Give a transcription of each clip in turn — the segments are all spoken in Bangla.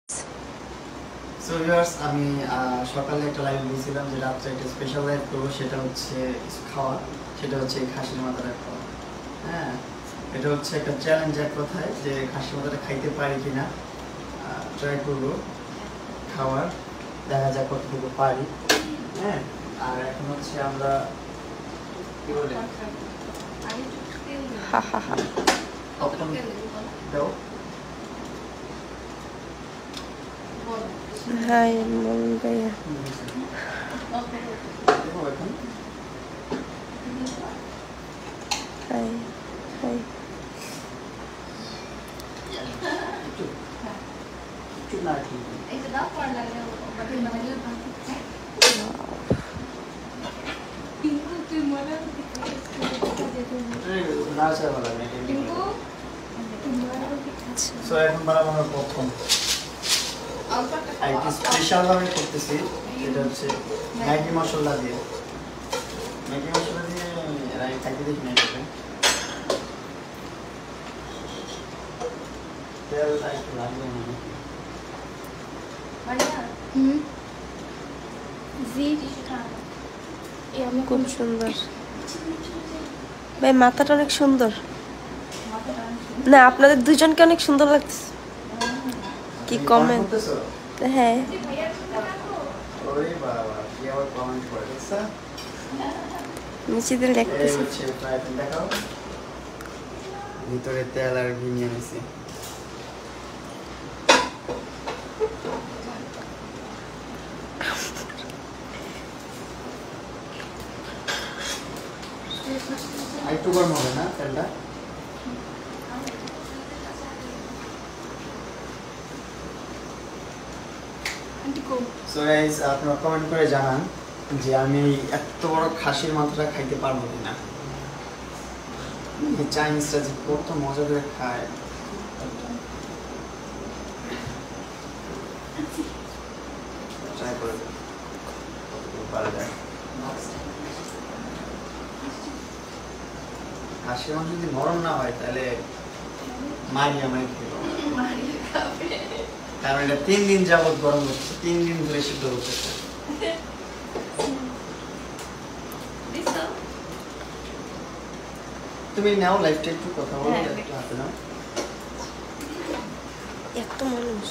সো ভিউয়ার্স, আমি সকালে একটা লাইভ দিয়েছিলাম যে রাত্রে একটা স্পেশাল লাইভ করবো, সেটা হচ্ছে খাওয়া, সেটা হচ্ছে খাসির মাথাটা খাওয়া। হ্যাঁ, এটা হচ্ছে একটা চ্যালেঞ্জ এক কথায়, যে খাসির মাথাটা খাইতে পারি কিনা ট্রাই করবো খাওয়ার, দেখা যাক কতটুকু পারি। হ্যাঁ, আর এখন হচ্ছে আমরা কি বলে দাও। হাই মন ভাইয়া, হাই হাই। এখন বানাবো আমরা প্রথম একটি স্পেশাল ভাবে করতেছি, এটা হচ্ছে ম্যাগি মশলা দিয়ে। ম্যাগি মশলা দিয়ে খাইতে দেখি না, তেলটা একটু লাগবে না। খুব সুন্দর ভাই, মাথাটা অনেক সুন্দর না? আপনাদের দুজনকে অনেক সুন্দর লাগছে। কি কমেন্ট? হ্যাঁ, নিচে দিয়ে দেখতেছি। ভিতরে তেল আর ঘি নিয়ে নিছি। একটু গরম হবে না তেলটা? সো গাইস, আপনারা কমেন্ট করে জানান যে আমি এত বড় খাসির মাথাটা খাইতে পারবো কিনা। চাইনিজরা যে কত মজা করে খায়। ট্রাই করে পারা যায়। খাসির মাংস যদি নরম না হয় তাহলে মারি আমায় খেলো, কারণ এটা 3 দিন যাবত গরম হচ্ছে, 3 দিন ধরে সিদ্ধ হচ্ছে। তুমি নাও লাইফটা একটু কথা বলো, একটু হাতে নাও। এত মানুষ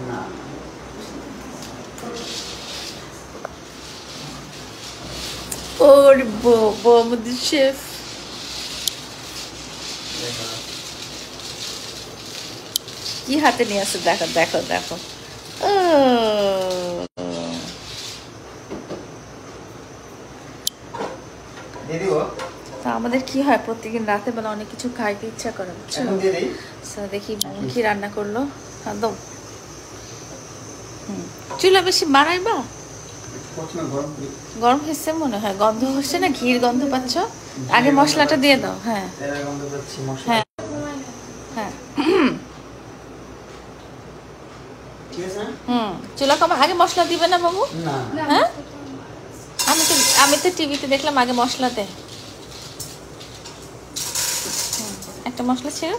না, ওরে বাবা, আমাদের শেফ কি হাতে নিয়ে আসে, দেখো দেখো দেখো। তা আমাদের কি হয়, প্রত্যেকদিন রাতে বেলা অনেক কিছু খাইতে ইচ্ছা করে, বুঝছো? দেখি কি রান্না করলো। একদম চুলা বেশি বাড়াইবা? গরম হয়েছে মনে হয়, গন্ধ হচ্ছে না, ঘির গন্ধ পাচ্ছ? আগে মশলাটা দিয়ে দাও। হ্যাঁ হ্যাঁ হ্যাঁ, চুলা কম, আগে মশলা দিবে না বাবু? হ্যাঁ, আমি তো টিভিতে দেখলাম আগে মশলা দেয়। একটা মশলা ছিল,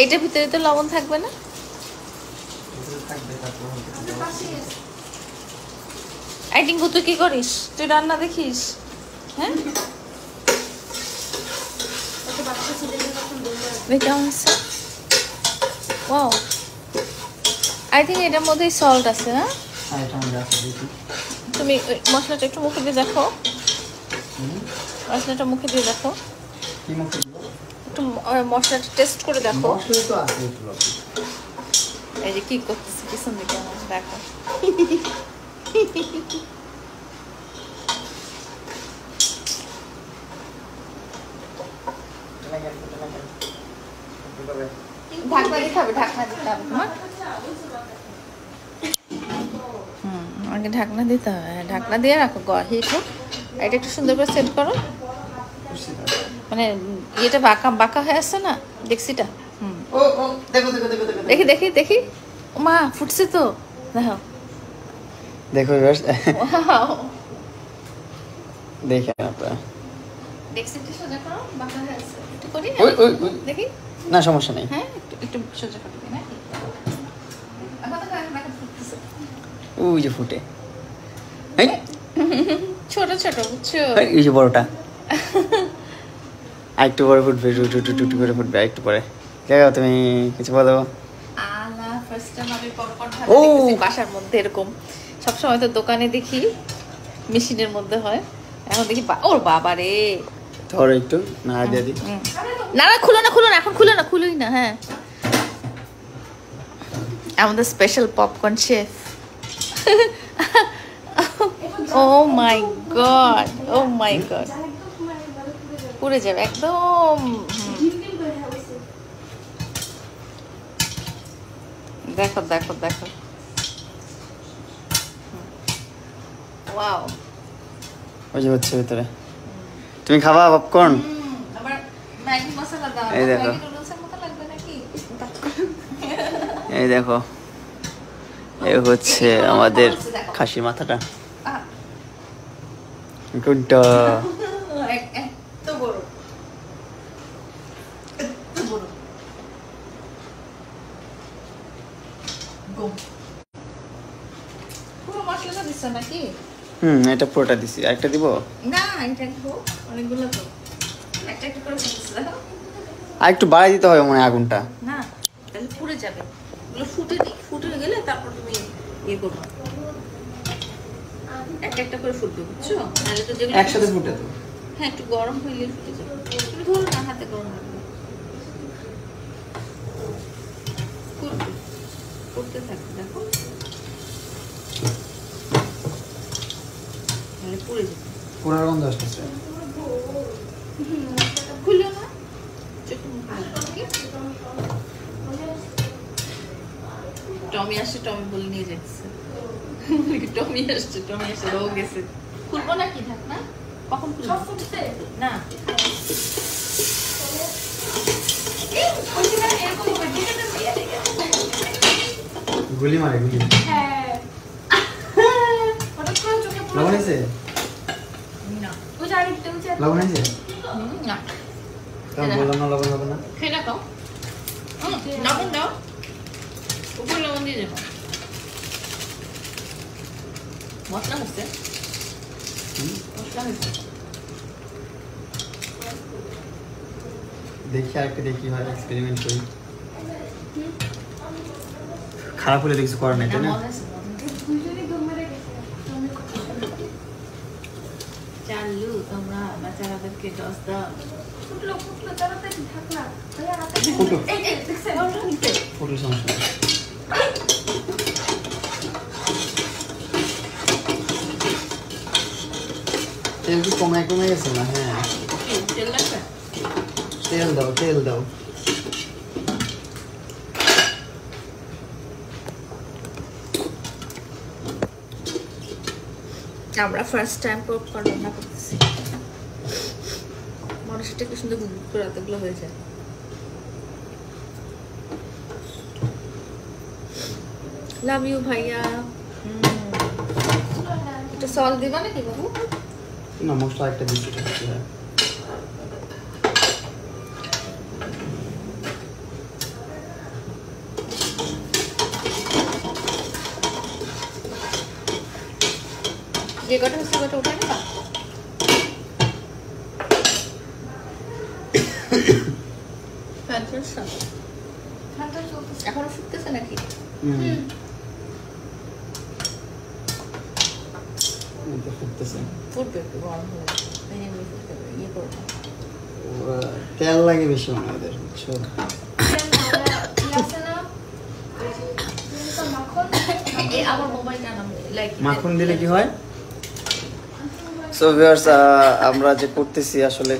এইটার ভিতরে তো লবণ থাকবে না? টিঙ্কু, তুই কি করিস? তুই রান্না দেখিস? হ্যাঁ, কেমন আছে? ওয়াও, আই থিঙ্ক এটার মধ্যেই সল্ট আছে না? তুমি মশলাটা একটু মুখে দিয়ে দেখো, মশলাটা মুখে দিয়ে দেখো, একটু মশলাটা টেস্ট করে দেখো। এই যে কি করতেছে পিছন দিকে, দেখো। ঢাকনা দিতে হবে, ঢাকনা দিতে হবে তোমার। আগে ঢাকনা দিতে হবে, ঢাকনা দিয়ে রাখো, হিট হোক। এটা একটু সুন্দর করে সেট করো, মানে এটা বাঁকা বাঁকা হয়ে আসছে না ডেক্সিটা। দেখি দেখি দেখি, মা ফুটছে তো, দেখো দেখো দেখেন আপনারা। ডেস্কটা সোজা করো, বাঁকা হয়ে আছে। একটু করি ওই ওই ওই। দেখি। না সমস্যা নেই। হ্যাঁ একটু সোজা করে দিই নাকি? ওই যে ফুটে। এই ছোট ছোট বুঝছো? এই যে বড়টা। আরেকটু বড় ফুটবে, টুটু করে ফুটবে আরেকটু পরে। দেখো তুমি কিছু বলো। আলা ফার্স্ট টাইম আমি পপকর্ন ও! দেখতেছি বাসার মধ্যে এরকম। সবসময় তো দোকানে দেখি মেশিনের মধ্যে হয়, এখন দেখি ওর বাবা রে। ধরো একটু না দিয়ে দিই। না না খুলো না এখন খুলোই না। হ্যাঁ আমাদের স্পেশাল পপকর্ন শেফ। ও মাই গড, ও মাই গড, পুড়ে যাবে একদম। দেখো দেখো দেখো, ওয়াও। ওই যে হচ্ছে ভিতরে। তুমি খাবা পপকর্ন? আবার ম্যাগি মশলা দাও, এই দেখো। ম্যাগি নুডলসের মতো লাগবে নাকি? এই দেখো, এই হচ্ছে আমাদের খাসির মাথাটা। কোনটা? এত বড়, এত বড়। পুরো মশলাটা দিচ্ছ নাকি? এটা পুরোটা দিছি। আরেকটা দিব? না এটা দিব, অনেকগুলো তো। একটা একটা করে দিচ্ছ দেখো। আর একটু বাড়াই দিতে হবে মনে হয় আগুনটা। না তাহলে পুড়ে যাবে। এগুলো ফুটে গেলে তারপর তুমি ইয়ে করবে। একটা একটা করে ফুটবে বুঝছো? নাহলে তো যেগুলো একসাথে ফুটে তো। হ্যাঁ একটু গরম হইলে ফুটে যাবে। তুমি ধরো না, হাতে গরম লাগবে। ফুটবে, ফুটতে থাকবে দেখো, নাহলে পুড়ে যাবে। পুরার গন্ধ আসতেছে। খুললো না, চোখ মুখ খুলো। টমি আসছে, টমি বলে নিয়ে যাচ্ছে। টমি আসছে, টমি আসছে, রো গেছে। খুলবো না কি থাক না? কখন খুলবো? না গুলি মারে গুলি। লবণ হয়েছে? না লবণ হয়েছে? না, তখন বললাম না লবণ হবে না। খেয়ে না খাও। লবণ দাও, উপর লবণ দিয়ে দেবো। মশলা হচ্ছে, মশলা হচ্ছে। দেখি আরেকটা দেখি হয়, এক্সপেরিমেন্ট করি। খারাপ হলে দেখছি করার নাই, তাই না? চালু তোমরা বাচ্চাদেরকে ডস দাও। ফুটুক, ফুটলে সমস্যা নেই। তেল কি কমে গেছে না? হ্যাঁ তেল লাগবে? তেল দাও। আমরা ফার্স্ট টাইম পপকর্ন রান্না করতেছি। মানুষটা কি সুন্দর গুড করে এতগুলো হয়ে যায়। লাভ ইউ ভাইয়া। একটু সল দিবা নাকি বাবু? না মশলা একটা দিচ্ছি। যে কটা হচ্ছে কটা ওটা নেবা? এখনো শুকতেছে নাকি? ফুটবে একটু গরম হলে ইয়ে করবো। তেল লাগে বেশি আমাদের, বুঝছো? আমার মোবাইলটা নাম লাইক মাখন দিলে কি হয়? সো ভিউয়ার্স, আমরা যে করতেছি আসলে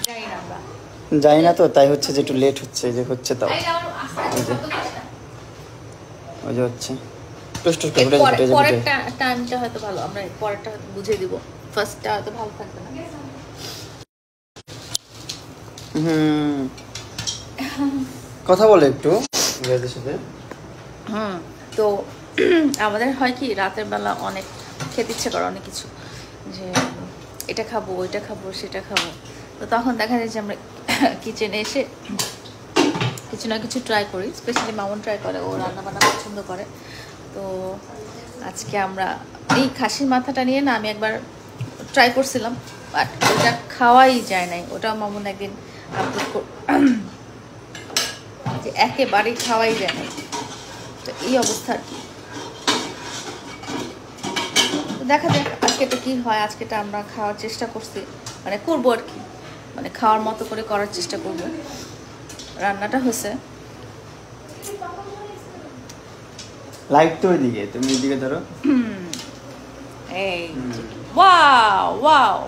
জানি না আমরা। জানি না তো, তাই হচ্ছে যে একটু লেট হচ্ছে, যে হচ্ছে তাও ওই যে হচ্ছে টুস করে ফুটে যাবে। পরেরটা টাইমটা হয়তো ভালো, আমরা পরেরটা হয়তো বুঝে দিব। ফার্স্টটা হয়তো ভালো থাকবে না। কথা বলে একটু ভাইয়াদের সাথে। তো আমাদের হয় কি রাতের বেলা অনেক খেতে ইচ্ছে করে অনেক কিছু, যে এটা খাবো ওইটা খাবো সেটা খাবো। তো তখন দেখা যায় যে আমরা কিচেনে এসে কিছু না কিছু ট্রাই করি, স্পেশালি মামুন ট্রাই করে, ও রান্নাবান্না পছন্দ করে। তো আজকে আমরা এই খাসির মাথাটা নিয়ে না আমি একবার ট্রাই করছিলাম, বাট ওটা খাওয়াই যায় নাই। ওটা মামুন একদিন যে একেবারেই খাওয়াই যায় নাই। তো এই অবস্থা আর কি। দেখা যাক আজকেটা কি হয়। আজকেটা আমরা খাওয়ার চেষ্টা করছি, মানে করবো আর কি, মানে খাওয়ার মতো করে করার চেষ্টা করব। রান্নাটা হয়েছে। লাইট তো ওইদিকে, তুমি এইদিকে ধরো। এই ওয়াও ওয়াও,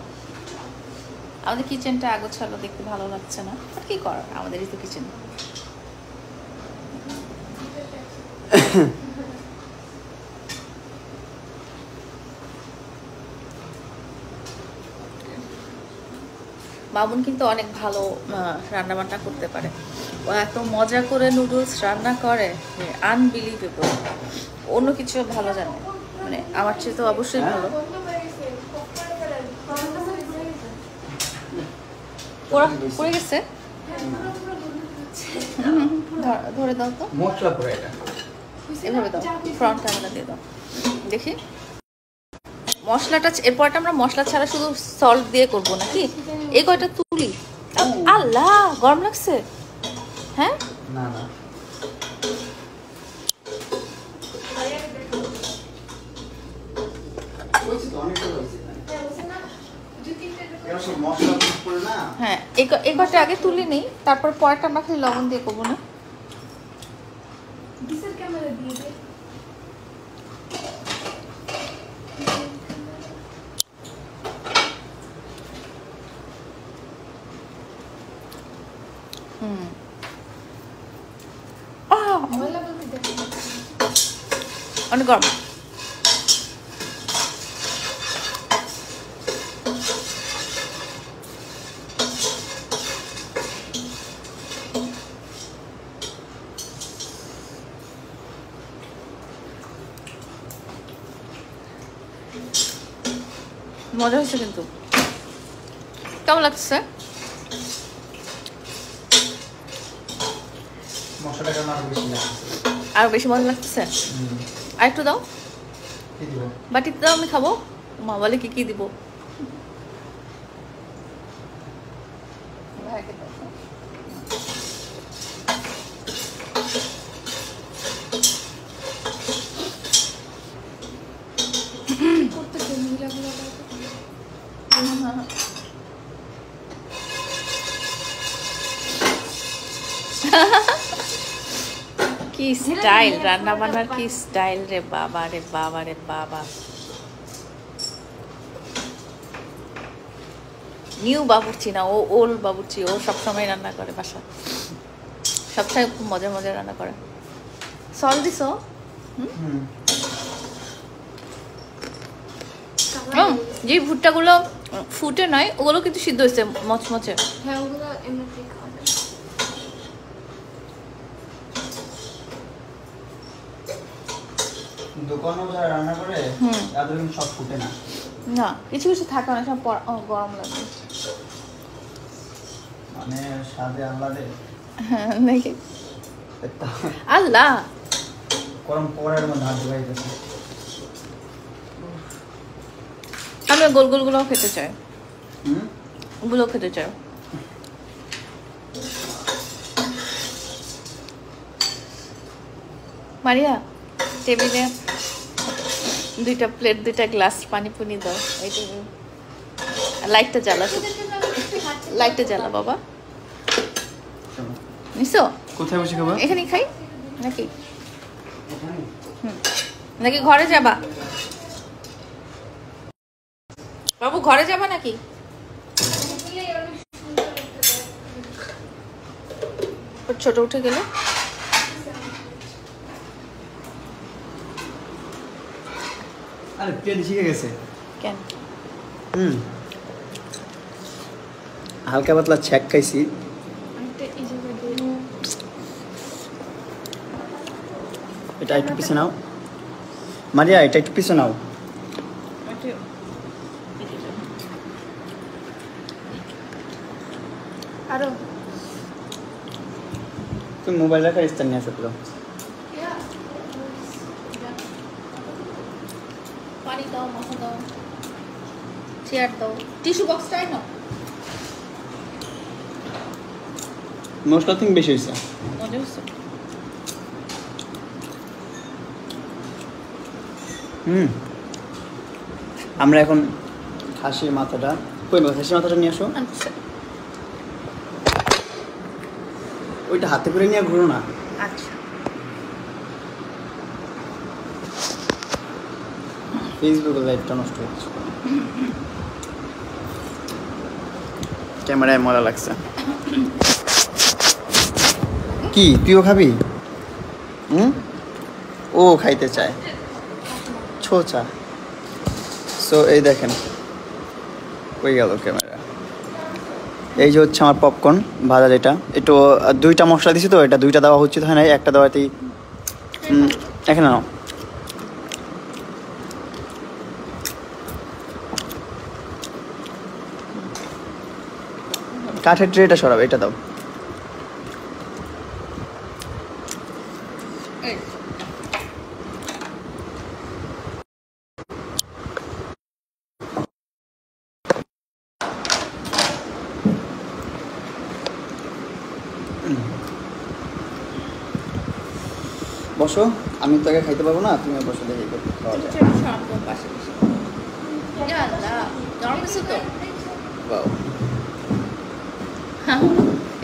আমাদের কিচেনটা আগোছালো, দেখতে ভালো লাগছে না, আর কি করার, আমাদেরই তো কিচেন। মামুন কিন্তু অনেক ভালো রান্না বান্না করতে পারে। ও এত মজা করে নুডলস রান্না করে, আনবিলিভেবল। অন্য কিছু ভালো জানে, মানে আমার চেয়ে তো অবশ্যই ভালো। পড়ে গেছে, ধরে দাও তো, মশলা পড়ে এটা এভাবে দাও, ফ্রন্ট ক্যামেরা দিয়ে দাও দেখি। মশলাটা এরপরটা আমরা মশলা ছাড়া শুধু সল্ট দিয়ে করবো নাকি? এই কয়টা তুলি। আল্লাহ, গরম লাগছে। হ্যাঁ না না, হ্যাঁ এই কয়টা আগে তুলি নেই, তারপর পরটা আমরা খালি লবণ দিয়ে করবো না? অনেক গরম। মজা হয়েছে কিন্তু। কেমন লাগছে? আরো বেশি মজা লাগতেছে? আর একটু দাও, বাটিতে দাও, আমি খাবো। মা বলে কি কি দিব। কি স্টাইল রান্না বান্নার, কি স্টাইল রে বাবা রে বাবা রে বাবা। নিউ বাবুর্চি না, ও ওল্ড বাবুর্চি। ও সবসময় রান্না করে বাসা, সবসময় খুব মজা মজা রান্না করে। সল দিছো? যে ভুট্টাগুলো ফুটে নয়, ওগুলো কিন্তু সিদ্ধ হয়েছে মচমচে। হ্যাঁ, ওগুলো এমনিতেই খাওয়া যায়। দোকানেও যারা রান্না করে তাদের কিন্তু সব ফুটে না। না, কিছু কিছু থাকে, অনেক সময় গরম লাগে, মানে স্বাদে আহ্লাদে। হ্যাঁ নাকি? আল্লাহ, গরম পড়ার মধ্যে হাত ধুয়ে গেছে। আমি গোল গোলগুলোও খেতে চাই, ওগুলো খেতে চাই। মারিয়া, টেবিলে 2টা প্লেট 2টা গ্লাস পানি পুনি দাও। এইটা লাইটটা জ্বালা, লাইটটা জ্বালা বাবা। নিছো? কোথায় বসে খাবো? এখানেই খাই নাকি? নাকি ঘরে যাবা বাবু? ঘরে যাবা নাকি? ছোট উঠে গেলে আরে পেট শিখে গেছে কেন? হালকা পাতলা ছ্যাক খাইছি। এটা একটু পিছে নাও মারিয়া, এটা একটু পিছে নাও। আরো তুমি মোবাইল রাখার স্থান নিয়ে আসো তো। পানি দাও, মাথা দাও, চেয়ার দাও, টিস্যু বক্সটাই নাও। মশলা থেকে বেশি হয়েছে। মজা হচ্ছে। আমরা এখন খাসির মাথাটা খাসির মাথাটা নিয়ে আসো। আচ্ছা ওইটা হাতে করে নিয়ে ঘুরো না। আচ্ছা ফেসবুকে লাইভটা নষ্ট হচ্ছে। ক্যামেরায় মজা লাগছে। কি তুইও খাবি? ও খাইতে চায় ছোচা। সো এই দেখেন কই গেল ক্যামেরা। এই যে হচ্ছে আমার পপকর্ন ভাজা, যেটা একটু দুইটা মশলা দিছি তো, এটা দুইটা দেওয়া উচিত হয় না, একটা দেওয়াতেই। এখানে নাও। কাঠের ট্রেটা সরাবে, এটা দাও। বসো, আমি তো আগে খাইতে পারবো না, তুমি বসো, দেখি খাওয়া যায়। Wow.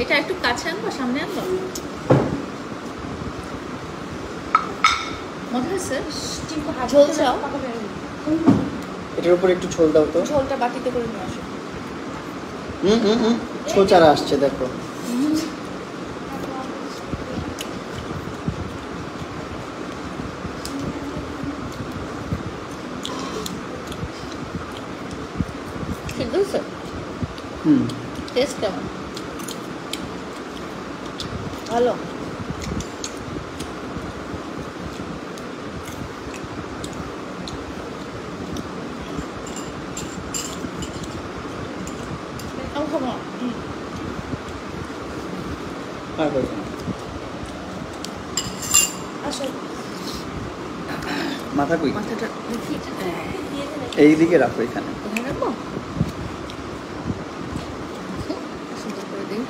এটা একটু কাছে আনবো, সামনে আনবো। মনে হয়েছে ঝোল চাও? এটার উপর একটু ঝোল দাও তো। ঝোলটা বাটিতে করে নিয়ে আসো। ছোচারা আসছে দেখো। সিদ্ধ হয়েছে? টেস্ট কেমন? ভালো। মাথা কই? মাথাটা এইদিকে রাখো, এখানে। রাখবো। সুন্দর করে দিই।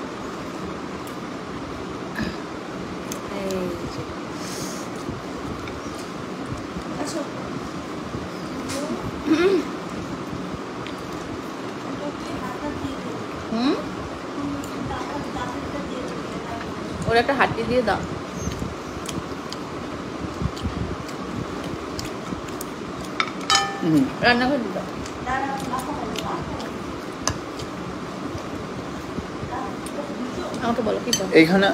ওর একটা হাড্ডি দিয়ে দাও। রান্নাঘর দিয়ে দাও। আমাকে বলো কি দাও। এইখানে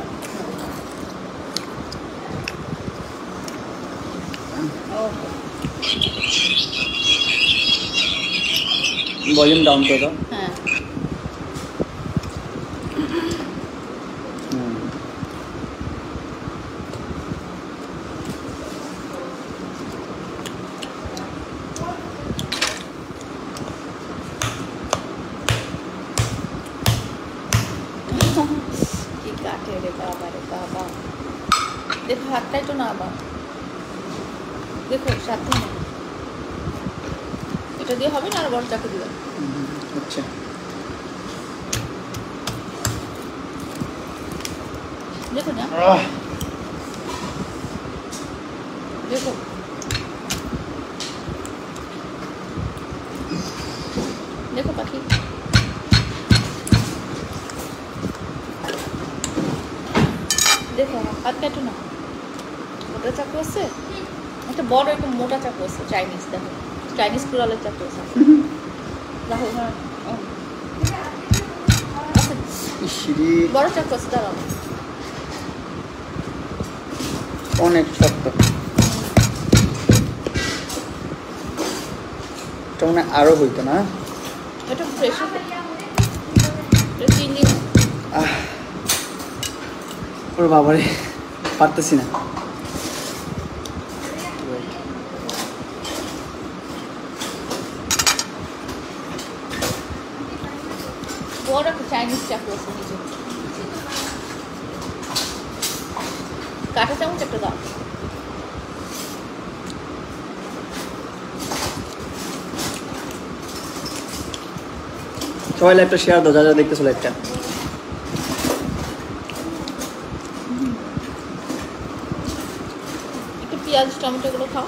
ভলিউম ডাউন করে দাও। হ্যাঁ কি কাটে রে বাবা রে বাবা। দেখো হাতটা একটু না আবার দেখো, সাবধানে। এটা দিয়ে হবে না, আর বড় চাকু দিবে। আচ্ছা দেখো না, দেখো দেখো পাখি। দেখো হাত কাটো না। মোটা চাকু আছে, একটা বড় একটু মোটা চাকু আছে, চাইনিজ। দেখো চাইনিজ কুড়ালের চাকু আছে। দেখো বড় চাকু আছে, দাঁড়াও। অনেক শক্ত। এটা মানে আরো হইতো না। এটা ফ্রেশ চিংড়ি। ওর বাবারে পারতেছি না। বড় একটা চাইনিজ চাকু আছে নিচে। কাঁটা চামচ একটা দাও। সবাই লাইভটা শেয়ার দাও, যা যা দেখতেছো লাইভটা। একটু পেঁয়াজ টমেটোগুলো খাও।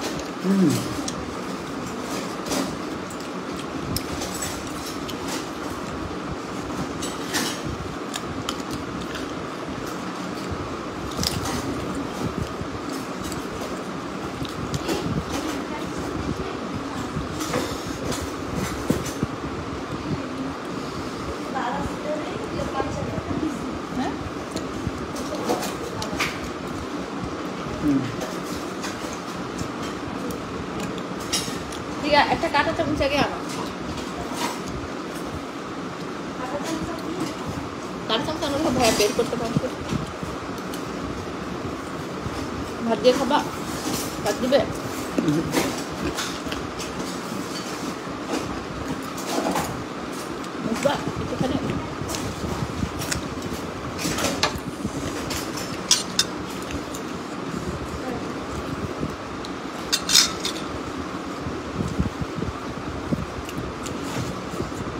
ঠিক আছে, একটা কাঁটা চামচ আগে আনো। কাঁটা চামচ আনো, ভাইয়া বের করতে পারবে। ভাত দিয়ে খাবা? ভাত দিবে? বুঝবা একটুখানি?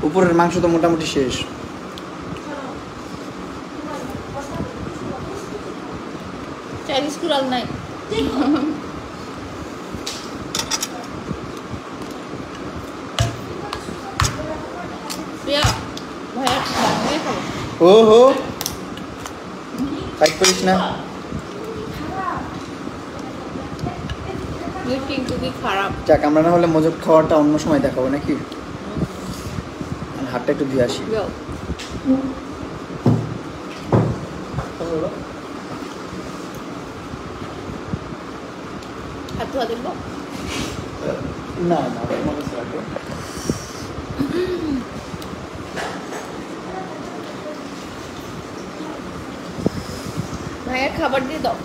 উপরের মাংস তো মোটামুটি শেষ। চাইনিজ কুড়াল নাই। প্রিয়া ভাইয়া ভাত দিয়ে খাবো। ও হো, ফাইট করিস না। কিন্তু কি খারাপ। যাক, আমরা না হলে মজুদ খাওয়াটা অন্য সময় দেখাবো নাকি? হাতটা একটু ধুয়ে আসি। যাও। হাত ধোয়া দেখবো? না না, মনে হচ্ছে রাখো। ভাইয়ের খাবার দিয়ে দাও।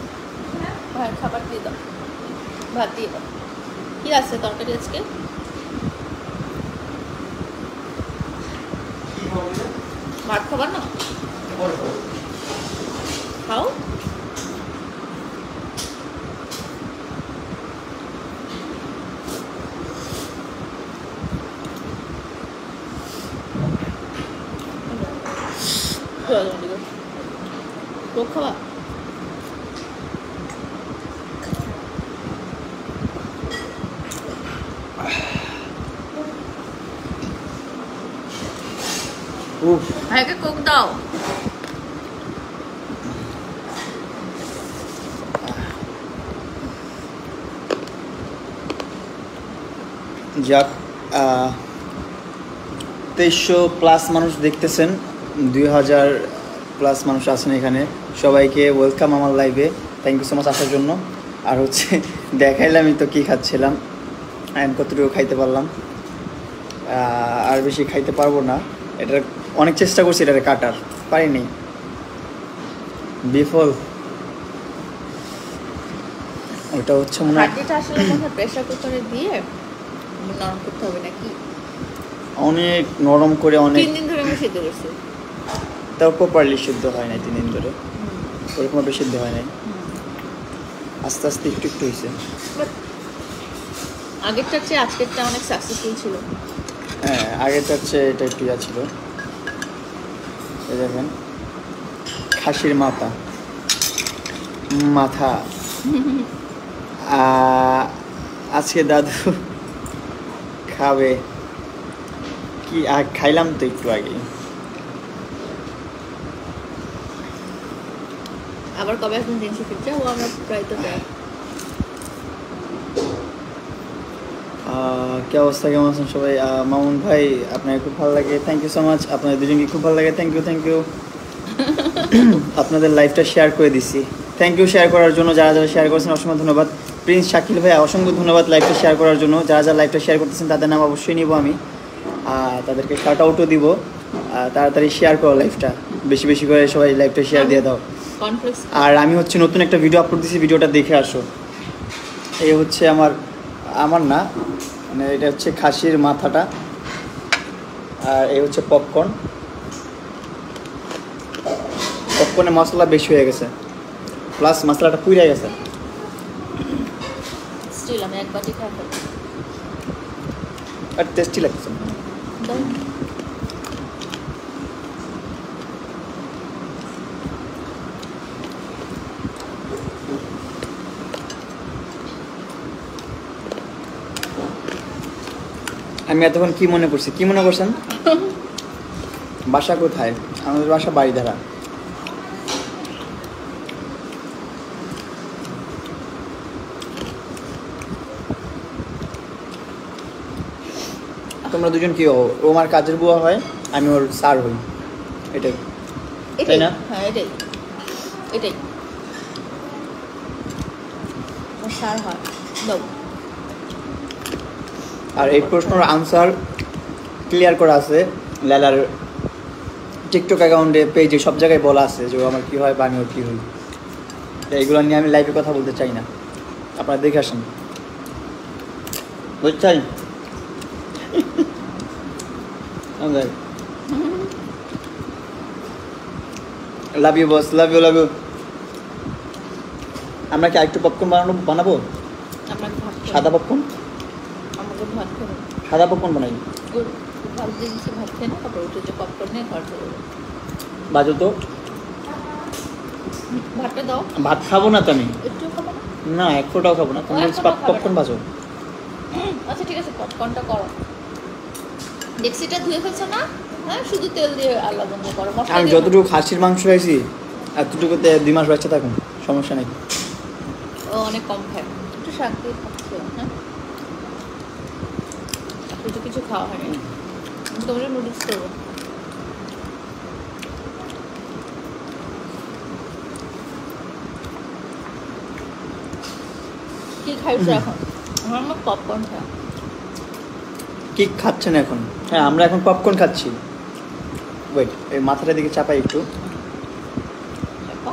ভাইয়ের খাবার দিয়ে দাও। ভাত দিয়ে দাও। কি আছে তরকারি আজকে? ভাত খাবার না? খাও। তো খাওয়া। ভাইকে কোক দাও। যাক, 2300+ মানুষ দেখতেছেন, 2000+ মানুষ আছেন এখানে। সবাইকে ওয়েলকাম আমার লাইভে। থ্যাংক ইউ সো মাচ আসার জন্য। আর হচ্ছে দেখাইলামই তো কী খাচ্ছিলাম, আমি কতটুকু খাইতে পারলাম। আর বেশি খাইতে পারবো না। এটার অনেক চেষ্টা করছি, এটাকে কাটার পারিনি, বিফল। ওটা হচ্ছে মনে হয় হাড়িটা আসলে মনে হয় প্রেসার কুকারে দিয়ে নরম করতে হবে নাকি? অনেক নরম করে, অনেক 3 দিন ধরে আমি সিদ্ধ করছি। তাও প্রপারলি সিদ্ধ হয় নাই 3 দিন ধরে, ওরকমভাবে সিদ্ধ হয় নাই, আস্তে আস্তে একটু একটু হয়েছে। আগেরটার চেয়ে আজকেরটা অনেক সাকসেসফুল ছিল। হ্যাঁ, আগেরটার চেয়ে এটা একটু ইয়া ছিল। এই দেখেন, খাসির মাথা আজকে দাদু খাবে কি? খাইলাম তো একটু আগে। আবার কবে আসবেন দিন শিখতে? ও আমরা প্রায় তো যাই। কি অবস্থা, কেমন আছেন সবাই? মামুন ভাই, আপনাকে খুব ভালো লাগে, থ্যাংক ইউ সো মাচ। আপনাদের দুজনকে খুব ভালো লাগে, থ্যাংক ইউ। আপনাদের লাইভটা শেয়ার করে দিছি, থ্যাংক ইউ শেয়ার করার জন্য। যারা যারা শেয়ার করেছেন অসংখ্য ধন্যবাদ। প্রিন্স শাকিল ভাই, অসংখ্য ধন্যবাদ লাইভটা শেয়ার করার জন্য। যারা যারা লাইভটা শেয়ার করতেছেন তাদের নাম অবশ্যই নিব আমি, তাদেরকে শাউট আউটও দিব। তাড়াতাড়ি শেয়ার করো লাইভটা, বেশি বেশি করে সবাই লাইভটা শেয়ার দিয়ে দাও। আর আমি হচ্ছে নতুন একটা ভিডিও আপলোড দিয়েছি, ভিডিওটা দেখে আসো। এই হচ্ছে আমার না, মানে এটা হচ্ছে খাসির মাথাটা, আর এই হচ্ছে পপকর্ন। পপকর্নে মশলা বেশি হয়ে গেছে, প্লাস মশলাটা পুড়ে গেছে। স্টিল আমি এক বাটি খাই ফেলবো। আর টেস্টি লাগছে। দাও। আমি এতক্ষণ কি মনে করছি, কি মনে করছেন? বাসা কোথায়? আমাদের বাসা বাড়িধারা। তোমরা দুজন কি হও? ও আমার কাজের বুয়া হয়, আমি ওর স্যার হই, এটাই তাই না? হ্যাঁ এটাই এটাই সার হয়। দাও। আর এই প্রশ্নের আনসার ক্লিয়ার করা আছে লালার টিকটক অ্যাকাউন্টে, পেজে, সব জায়গায় বলা আছে যে ও আমার কী হয় বা আমি ওর কী হই। এইগুলো নিয়ে আমি লাইভে কথা বলতে চাই না, আপনারা দেখে আসেন, বুঝছেন? Love you boss, love you, love you. আমরা কি আরেকটু পপকর্ন বানাবো? আপনাকে ভাত খাবো। সাদা পপকর্ন, আমাকে ভাত খাবো। সাদা পপকর্ন বানাই। ভাত দিয়ে দিচ্ছি, ভাত খেয়ে না, তারপর উঠে যে পপকর্ন নিয়ে ঘর চলে যাবো। বাজো তো, ভাতটা দাও। ভাত খাবো না তো আমি, একটু খাবো না? না এক ফোঁটাও খাবো না। তুমি পপকর্ন বাজো। আচ্ছা ঠিক আছে, পপকর্নটা করো। ডেক্সিটা ধুয়ে ফেলছো না? হ্যাঁ, শুধু তেল দিয়ে আল্লাহ বন্ধ করো। মশলা আমি দিয়ে যতটুকু খাসির মাংস খাইছি এতটুকুতে 2 মাস বাচ্চা থাকুন, সমস্যা নেই। ও অনেক কম খায়, একটু শাক দিয়ে খাচ্ছি। হ্যাঁ, একটু কিছু খাওয়া হয়নি। তোমরা নুডলস করবো। কি খাইছো এখন? আমার পপকর্ন খাওয়া। কি খাচ্ছেন এখন? হ্যাঁ আমরা এখন পপকর্ন খাচ্ছি। ওয়েট, এই মাথাটার দিকে চাপাই একটু। দেখো,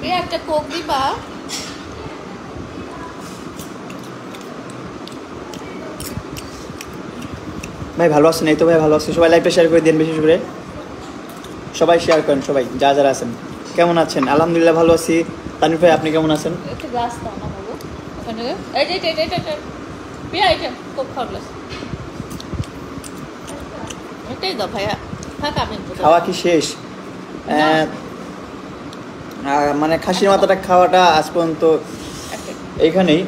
এই একটা কোক দিবা। ভাই ভালো আছেন? এই তো ভাই ভালো আছি। সবাই লাইভটা শেয়ার করে দিন বেশি করে, সবাই শেয়ার করেন, সবাই যারা যারা আছেন। কেমন আছেন? আলহামদুলিল্লাহ ভালো আছি। তানভীর ভাই আপনি কেমন আছেন? একটু গ্লাস দাও না বাবু। ওখানে এই যে এটা পিয়া, এটা কোক খাওয়ার গ্লাস। এটাই দাও ভাইয়া। থাক আমি খাওয়া কি শেষ? মানে খাসির মাথাটা খাওয়াটা আজ পর্যন্ত এইখানেই।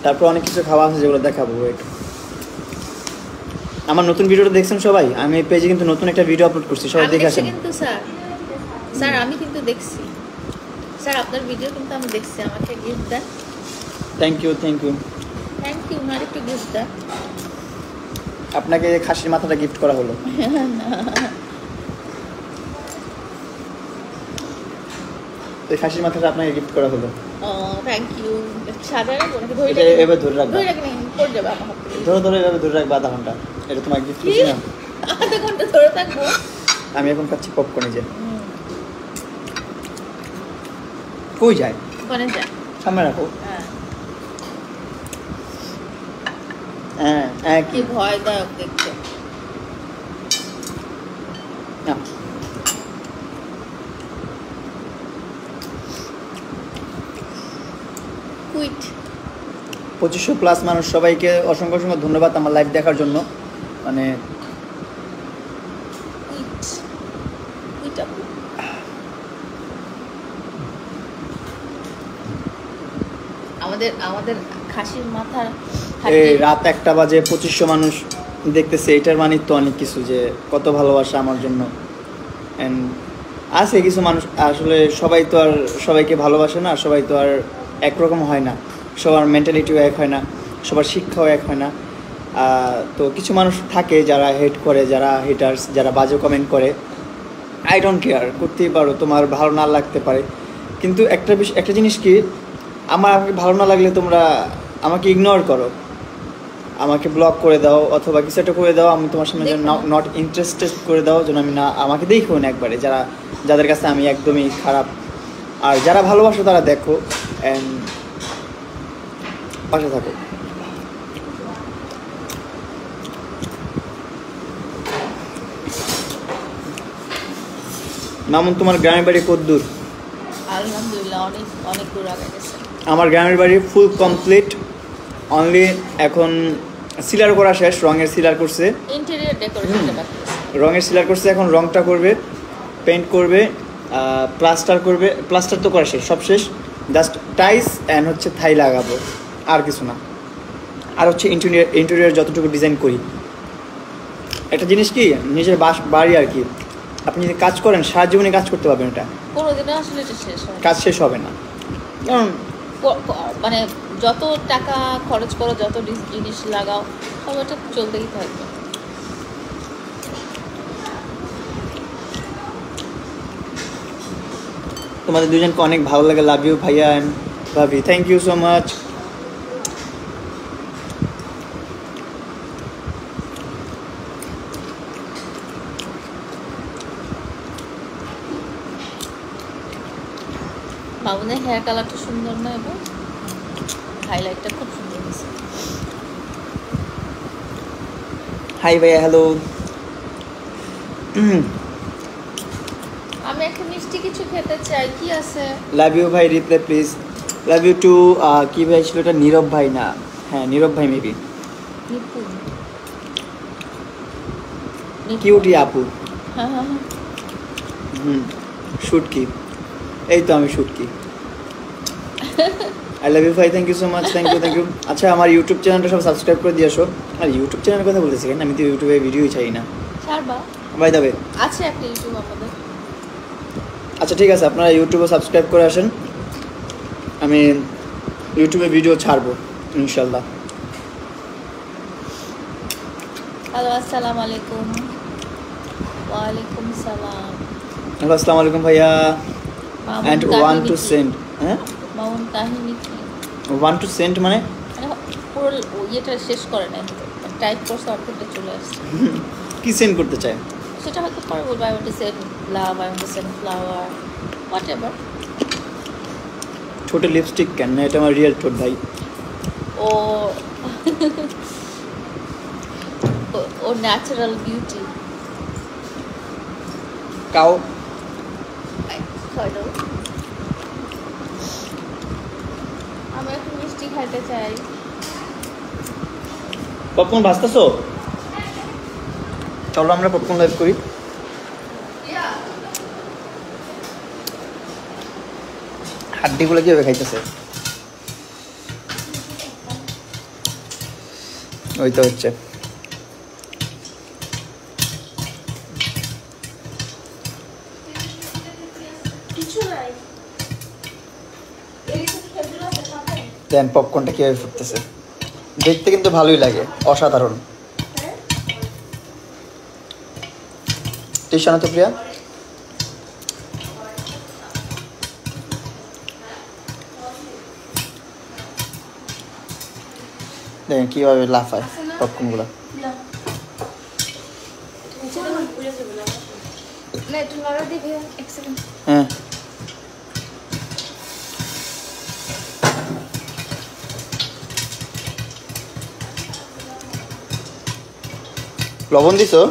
তারপর অনেক কিছু খাওয়া আছে যেগুলো দেখাবো। ওয়েট, আমার নতুন ভিডিওটা দেখছেন সবাই? আমি এই পেজে কিন্তু নতুন একটা ভিডিও আপলোড করছি, সবাই দেখে আসেন। কিন্তু স্যার আমি কিন্তু দেখছি স্যার, আপনার ভিডিও কিন্তু আমি দেখছি। আমাকে গিফট দেন। Thank you, thank you. Thank you. আর একটু গিফট দেন। আপনাকে খাসির মাথাটা গিফট করা হলো। এই খাসির মাথাটা আপনাকে গিফট করা হলো। ও থ্যাংক ইউ। সাধারণ ওনাকে ধরে এটা এভাবে ধরে রাখবা, ধরে রাখলে পড়ে যাবে আমার হাত থেকে। ধরে ধরে এভাবে ধরে রাখবা আধা ঘন্টা। এটা তোমার গিফট করছি না? আধা ঘন্টা ধরে থাকবো? আমি এখন খাচ্ছি পপকর্ন। যে কই যায়? ওখানে যায়। সামনে রাখো। হ্যাঁ, হ্যাঁ হ্যাঁ। কি ভয়দায়ক দেখতে। না, কুইট। 2500+ মানুষ, সবাইকে অসংখ্য অসংখ্য ধন্যবাদ আমার লাইভ দেখার জন্য। মানে কুইট কুইট আপু। আমাদের খাসির মাথার এই রাত 1টা বাজে 2500 মানুষ দেখতেছে। এটার মানে তো অনেক কিছু, যে কত ভালোবাসা আমার জন্য। অ্যান্ড আছে কিছু মানুষ, আসলে সবাই তো আর সবাইকে ভালোবাসে না, সবাই তো আর একরকম হয় না, সবার মেন্টালিটিও এক হয় না, সবার শিক্ষাও এক হয় না। তো কিছু মানুষ থাকে যারা হেট করে, যারা হেটার্স, যারা বাজে কমেন্ট করে। আই ডোন্ট কেয়ার, করতেই পারো, তোমার ভালো না লাগতে পারে। কিন্তু একটা জিনিস কি, আমাকে ভালো না লাগলে তোমরা আমাকে ইগনোর করো, আমাকে ব্লক করে দাও, অথবা কিছু একটা করে দাও, আমি তোমার সামনে যেন নট ইন্টারেস্টেড করে দাও, যেন আমি না, আমাকে দেখো না একবারে, যাদের কাছে আমি একদমই খারাপ। আর যারা ভালোবাসো তারা দেখো অ্যান্ড পাশে থাকো। মামুন তোমার গ্রামের বাড়ি কদ্দূর? আলহামদুলিল্লাহ অনেক অনেক দূর আগে গেছে। আমার গ্রামের বাড়ি ফুল কমপ্লিট, অনলি এখন সিলার করা শেষ, রঙের সিলার করছে, ইন্টেরিয়র ডেকোরেশনটা বাকি আছে। রঙের সিলার করছে, এখন রংটা করবে, পেইন্ট করবে, প্লাস্টার করবে, প্লাস্টার তো করা শেষ, সব শেষ, জাস্ট টাইলস অ্যান্ড হচ্ছে থাই লাগাবো, আর কিছু না। আর হচ্ছে ইন্টেরিয়র যতটুকু ডিজাইন করি। একটা জিনিস কি, নিজের বাড়ি আর কি, আপনি যদি কাজ করেন সারা জীবনে কাজ করতে পারবেন, এটা কোনোদিনও আসলে এটা শেষ হয় না। কাজ শেষ হবে না, কারণ মানে যত টাকা খরচ করো, যত জিনিস লাগাও, সব এটা চলতেই থাকবে। তোমাদের দুজনকে অনেক ভালো লাগে, লাভ ইউ ভাইয়া অ্যান্ড ভাবি, থ্যাংক ইউ সো মাচ। মামুনের হেয়ার কালারটা সুন্দর না, এবং হাইলাইটটা খুব সুন্দর হয়েছে। হাই ভাইয়া, হ্যালো। আমি একটা মিষ্টি কিছু খেতে চাই, কি আছে? লাভ ইউ ভাই, reply please. Love you too, কি ভাই ছিল এটা, নীরব ভাই না, হ্যাঁ নীরব ভাই মেবি, নিপুণ কিউটি আপু। হ্যাঁ হ্যাঁ হ্যাঁ। শুটকি, এই তো আমি শুটকি। আই লাভ ইউ ভাই, thank you so much, thank you thank you. আচ্ছা আমার ইউটিউব চ্যানেলটা সব সাবস্ক্রাইব করে দিয়ে আসো। আর ইউটিউব চ্যানেলের কথা বলতেছি কেন, আমি তো ইউটিউবে ভিডিওই চাই না। ছাড়বা? বাই দাবে। আছে একটা ইউটিউব আমাদের। আচ্ছা ঠিক আছে, আপনারা ইউটিউবে সাবস্ক্রাইব করে আসেন, আমি ইউটিউবে ভিডিও ছাড়বো ইনশাল্লাহ। হ্যালো, আসসালামু আলাইকুম। ওয়ালাইকুম সালাম। হ্যালো, আসসালামু আলাইকুম ভাইয়া। মামুন অ্যান্ড কাহিনী ওয়ান টু কি? সেন্ড, হ্যাঁ মামুন কাহিনী কি? ওয়ান টু সেন্ড মানে মানে পুরো ইয়েটা শেষ করে নাই, টাইপ করছে, অর্থটা চলে আসছে। কি সেন্ড করতে চায়? সেটা হয়তো পরে বলবো, I want to send love, I want to send flower, what ever. ঠোঁটে লিপস্টিক কেন না, এটা আমার রিয়েল ঠোঁট ভাই। ও ও ন্যাচারাল বিউটি। কাও আমি একটু মিষ্টি খাইতে চাই। পপকর্ন ভাজতেছো? চলো আমরা পপকর্ন লাইভ করি। হাড্ডিগুলো কিভাবে খাইতেছে, ওই তো হচ্ছে। দেন পপকর্নটা কিভাবে ফুটতেছে, দেখতে কিন্তু ভালোই লাগে, অসাধারণ। টিশানা তো প্রিয়া, দেখেন কিভাবে লাফায় পপকর্নগুলো। হ্যাঁ লবণ দিছো?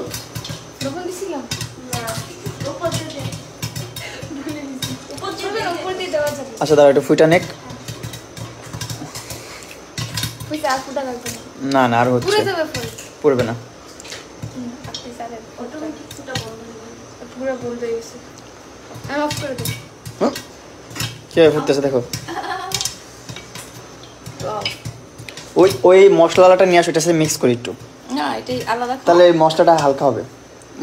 আচ্ছা দাঁড়া, একটু ফুটা নেক। না না আর হচ্ছে, পড়বে না। কিভাবে ফুটতেছে দেখো। ওই ওই মশলাটা নিয়ে আসো, এটার সাথে মিক্স করি একটু, না এটাই আলাদা, তাহলে এই মশলাটা হালকা হবে,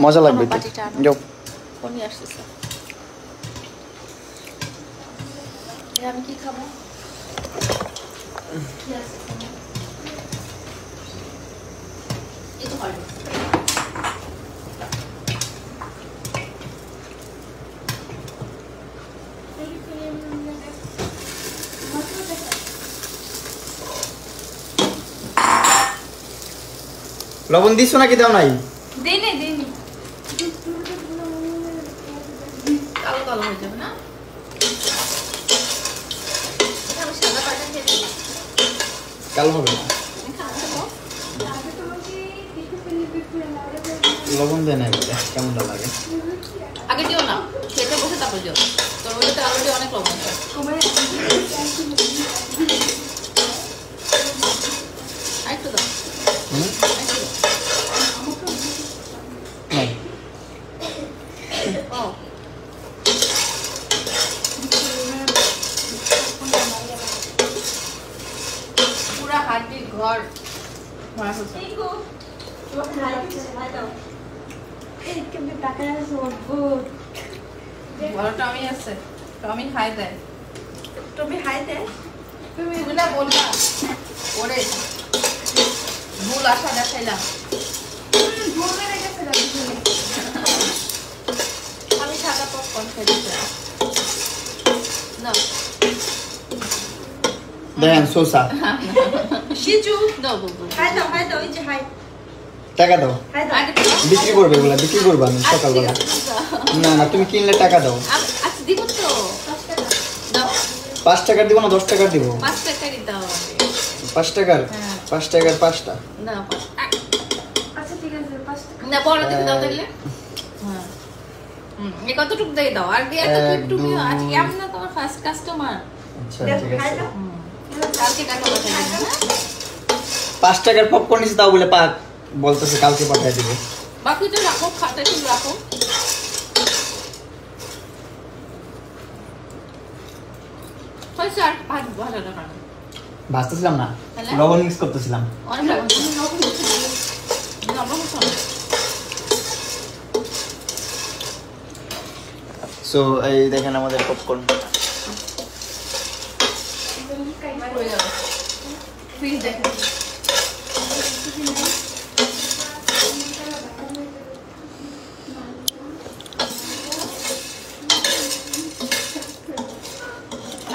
মজা লাগবে একটু। যাও কোনি আসছে। আমি কি খাবো? লবণ দিছো নাকি দাও নাই? দেইনি কালো কালো হয়ে যাবে না? আমি সাদা পাটা খেয়ে দিই। কালো হবে না। লবণ দেয় না এগুলো, কেমনটা লাগে? আগে দিও না, খেতে বসে তারপর দিও। তোর ওইটাতে অলরেডি অনেক লবণ আছে। আরেকটু দাও, আরেকটু দাও। হ্যাঁ। ও পুরা হাড্ডির ঘর ভরা হচ্ছে। বড় টমি আছে, টমি খাই দেয়। তুমি হাই দে। তুমি না বলবা ওরে ভুল আশা দেখাইলাম। ভুলে রেখেছিলাম। আমি সাদা পপকর্ন খেয়েছি না। দেখেন সোসা। শিজু দাও বাবু, হাই দাও, হাই দাও, এই যে হাই টাকা দাও। হাই দাও। আগে তো বিক্রি করবে এগুলা, বিক্রি করবো আমি সকালবেলা। না না, তুমি কিনলে টাকা দাও। আচ্ছা দিব তো, 10 টাকা দাও। 5 টাকার দিব না 10 টাকার দিব? 5 টাকারই দাও। 5 টাকার? হ্যাঁ। 5 টাকার 5টা। না আচ্ছা ঠিক আছে, 5 টাকা। না বড় দেখে দাও তাহলে। হ্যাঁ এই কতটুকু দিয়ে দাও আর দিয়ে তো একটু আজকে আমি না তোমার ফার্স্ট কাস্টমার। আচ্ছা দেখো, ঠিক হাই আছে। দাও। কালকে টাকা পাঠিয়ে দেব। 5 টাকার পপকর্ন নিচে দাও বলে পাক বলতেছে কালকে পাঠিয়ে দিবে। বাকিটা রাখো, খাতা ঠিক রাখো। হয়েছে আর ভাত ভালো না। ভাজতেছিলাম না, তাহলে? লবণ মিক্স করতেছিলাম। অনেক লবণ ছিল। লবণ হচ্ছে না। সো এই দেখেন আমাদের পপকর্ন। পড়ে যাবে। ফ্রিজ দেখেন।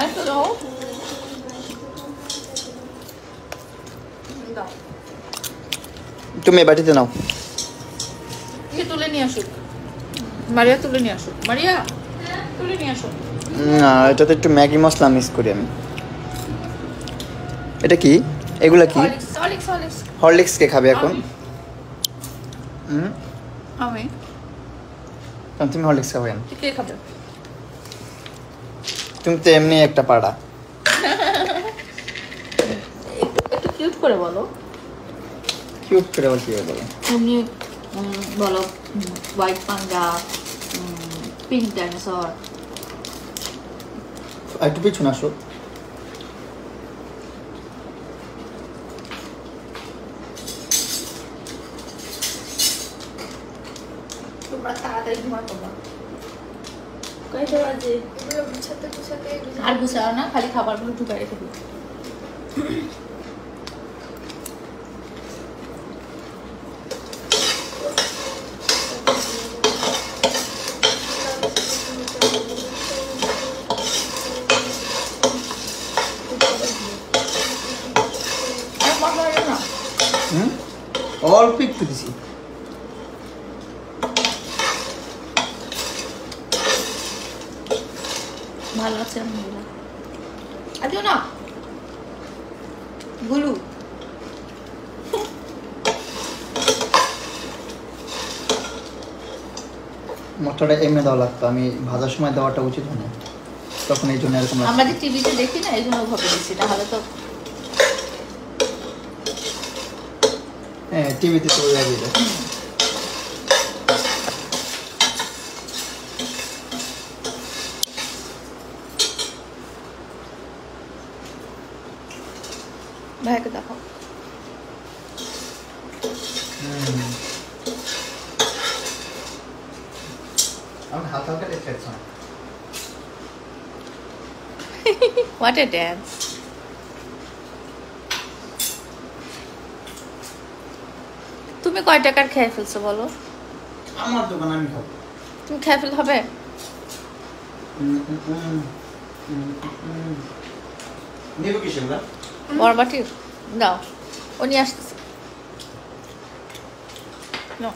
আর তো দাও। দাও। তুমি এই বাটিতে নাও। তুলে নিয়ে আসুক। মারিয়া তুলে নিয়ে আসুক। মারিয়া তুলে নিয়ে আসুক। না, এটাতে একটু ম্যাগি মশলা মিক্স করি আমি। এটা কি? এগুলা কি? হরলিক্স। হরলিক্স কে খাবে এখন? আমি তুমি হরলিক্স খাবে কেন? কে খাবে? তুমি তো এমনি একটা পাড়া। একটু কিউট করে বলো। কিউট করে বল, কি বলো? তুমি বলো হোয়াইট পান্ডা, পিঙ্ক ডাইনোসর। একটু পিছু না আসো। তোমরা তাড়াতাড়ি ঘুমা তোমরা। কয়টা বাজে? এগুলো গুছাতে গুছাতে আর গুছাও না, খালি খাবারগুলো ঢুকাই রেখে দিই। আর মশলা দিও না। অল্প একটু দিছি। ভালো লাগছে আলহামদুলিল্লাহ। আর দিও না গুলু। মশলাটা এমনি দেওয়া লাগতো, আমি ভাজার সময় দেওয়াটা উচিত হয় না, তখন এই জন্য এরকম আমরা যে টিভিতে দেখি না, এই জন্য ভাবে দিচ্ছি, তাহলে তো হ্যাঁ টিভিতে তো লাগিয়ে দেয়। ভাইকে দেখো। আমি হালকা হালকা দেখতে পাচ্ছি না। What a dance. তুমি কয় টাকার খেয়ে ফেলছো বলো? আমার দোকান আমি খাবো। তুমি খেয়ে ফেল হবে? নেব কি সেগুলা? বরবাটি দাও, ও নিয়ে আসতেছে। নাও।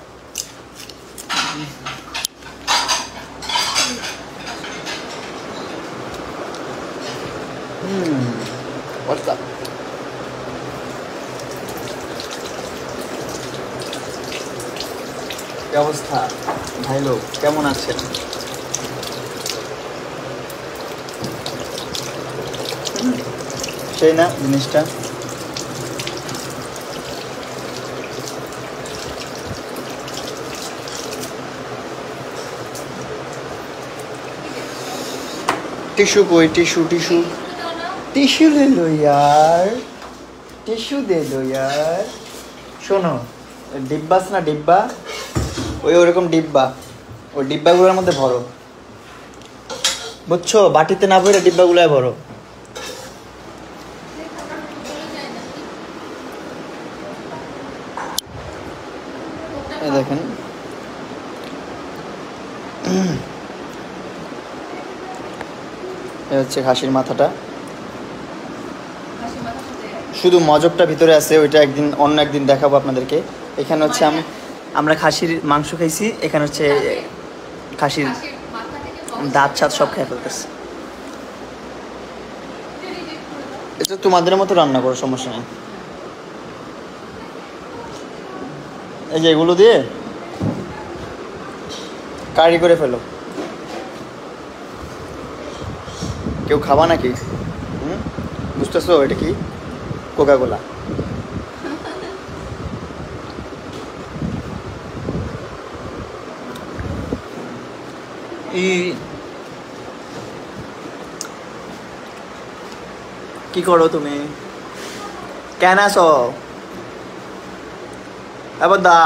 What's up? কি অবস্থা ভাই লোক, কেমন আছেন? সেই না জিনিসটা। टिश्यू कोई टिश्यू टिश्यू टिश्यू ले लो यार, टिश्यू दे दो यार। শোনো ডিব্বা আছে না, ডিব্বা ওই ওরকম ডিব্বা, ওই ডিব্বাগুলোর মধ্যে ভরো, বুঝছো? বাটিতে না ভরে ডিব্বাগুলোয় ভরো। এই দেখেন এই হচ্ছে খাসির মাথাটা, শুধু মজকটা ভিতরে আছে, ওইটা একদিন অন্য একদিন দেখাবো আপনাদেরকে। এখানে হচ্ছে আমরা খাসির মাংস খাইছি, এখানে হচ্ছে খাসির দাঁত ছাত সব খেয়ে ফেলতেছে। এটা তোমাদের মতো রান্না করো, সমস্যা নেই। এই যে এগুলো দিয়ে কারি করে ফেলো। কেউ খাবা নাকি? বুঝতেছো এটা কি? Coca Cola. কি করো তুমি? কেন আছো? বদা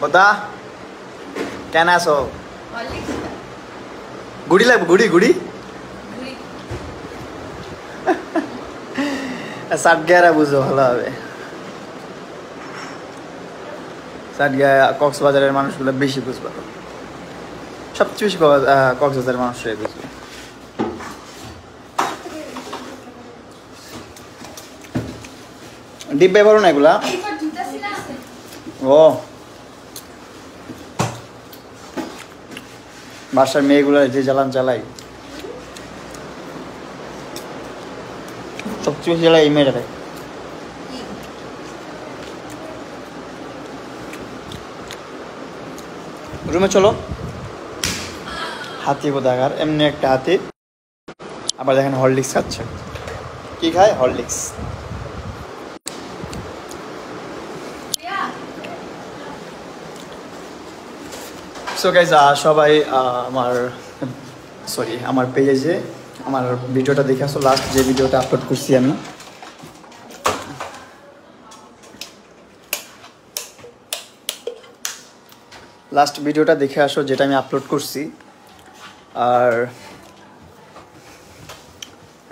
বদা কেন আছো? গুড়ি লাগবে, গুড়ি গুড়ি। সাতগারা বুঝো ভালো হবে। সাতগায়া কক্সবাজারের মানুষগুলো বেশি বুঝবে, সবচেয়ে বেশি কক্সবাজারের মানুষরাই বুঝবে। ডিব্বাই ভরো না এগুলা। ও বাসার মেয়েগুলা যে জ্বালান জ্বালাই, সবচেয়ে বেশি জ্বালাই এই মেয়েটাকে। রুমে চলো। হাতি কোথাকার, এমনি একটা হাতি। আবার দেখেন হরলিক্স খাচ্ছে। কি খায়? হরলিক্স। সো গাইজ সবাই আমার পেজে আমার ভিডিওটা দেখে আসো, লাস্ট যে ভিডিওটা আপলোড করছি আমি। লাস্ট ভিডিওটা দেখে আসো যেটা আমি আপলোড করছি।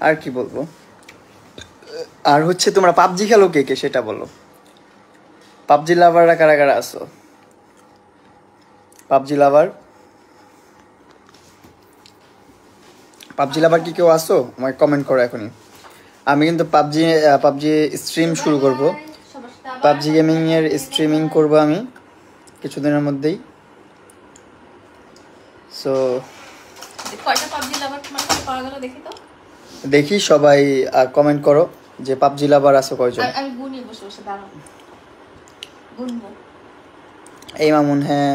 আর কি বলবো, আর হচ্ছে তোমরা পাবজি খেলো কে কে সেটা বলো। পাবজি লাভাররা কারা কারা আছো? পাবজি লাভার কি কেউ আসো? আমাকে কমেন্ট করো এখনই। আমি কিন্তু পাবজি স্ট্রিম শুরু করব, পাবজি গেমিং এর স্ট্রিমিং করব আমি কিছুদিনের মধ্যেই। সো দেখি সবাই কমেন্ট করো যে পাবজি লাভার আছো কয়জন। এই মামুন, হ্যাঁ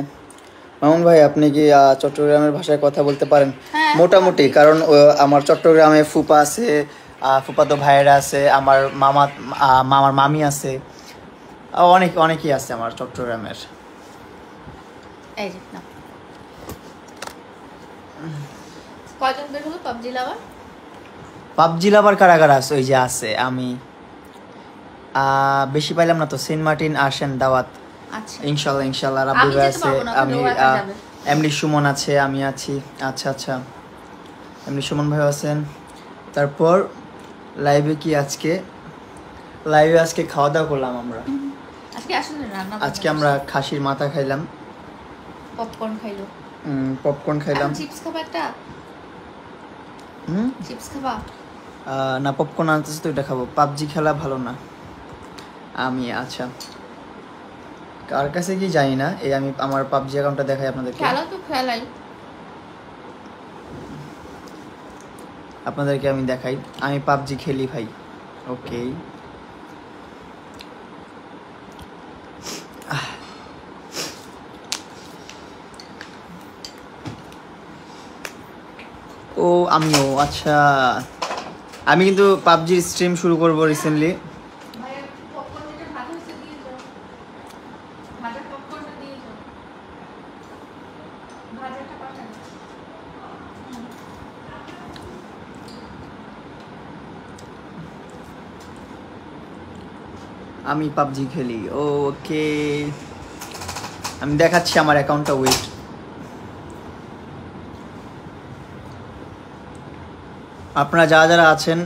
মামুন ভাই আপনি কি চট্টগ্রামের ভাষায় কথা বলতে পারেন? মোটামুটি, কারণ আমার চট্টগ্রামে ফুপা আছে, ফুপাতো ভাইয়েরা আছে, আমার মামার মামি আছে, অনেকেই আছে আমার চট্টগ্রামের। পাবজি লাভার কারা কারা আছে? ওই যে আছে, আমি বেশি পাইলাম না তো। সেন্ট মার্টিন আসেন দাওয়াত। ইনশাল্লাহ রাব্বি ভাই আছে, আমি এমডি সুমন আছে, আমি আছি। আচ্ছা এমডি সুমন ভাই আছেন। তারপর লাইভে কি আজকে খাওয়া দাওয়া করলাম আমরা। আজকে আমরা খাসির মাথা খাইলাম, পপকর্ন খাইলাম। চিপস খাবা একটা? চিপস খাবা? না পপকর্ন আনতেছি তো, এটা খাবো। পাবজি খেলা ভালো না আমি। আচ্ছা কার কাছে কি জানি না, এই আমি আমার পাবজি অ্যাকাউন্টটা দেখাই আপনাদেরকে। আপনাদেরকে আমি দেখাই, আমি পাবজি খেলি ভাই। ওকে ও আমিও, আচ্ছা। আমি কিন্তু পাবজির স্ট্রিম শুরু করব রিসেন্টলি। ভাইয়া পপকর্ন যেটা ভাজা হয়েছে দিয়ে যাও, ভাজা পপকর্নটা দিয়ে যাও, ভাজাটা পাঠান। আমি পাবজি খেলি, ওকে। আমি দেখাচ্ছি আমার অ্যাকাউন্টটা, ওয়েট। আপনারা যারা যারা আছেন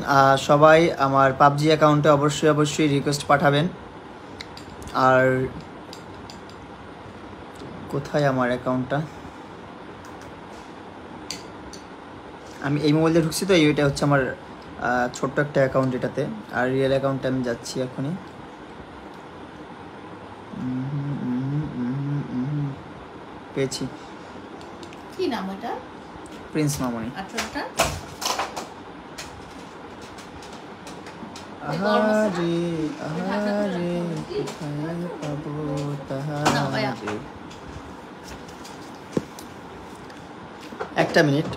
সবাই আমার পাবজি অ্যাকাউন্টে অবশ্যই অবশ্যই রিকোয়েস্ট পাঠাবেন। আর কোথায় আমার অ্যাকাউন্টটা? আমি এই মোবাইল দিয়ে ঢুকছি, তো এইটা হচ্ছে আমার ছোট্ট একটা অ্যাকাউন্ট এটাতে। আর রিয়েল অ্যাকাউন্টে আমি যাচ্ছি এখনই। পেয়েছি। কি নাম এটা? প্রিন্স মামনি। আচ্ছা, ওটা আহারে আহারে কোথায় পাবো তাহারে। একটা মিনিট।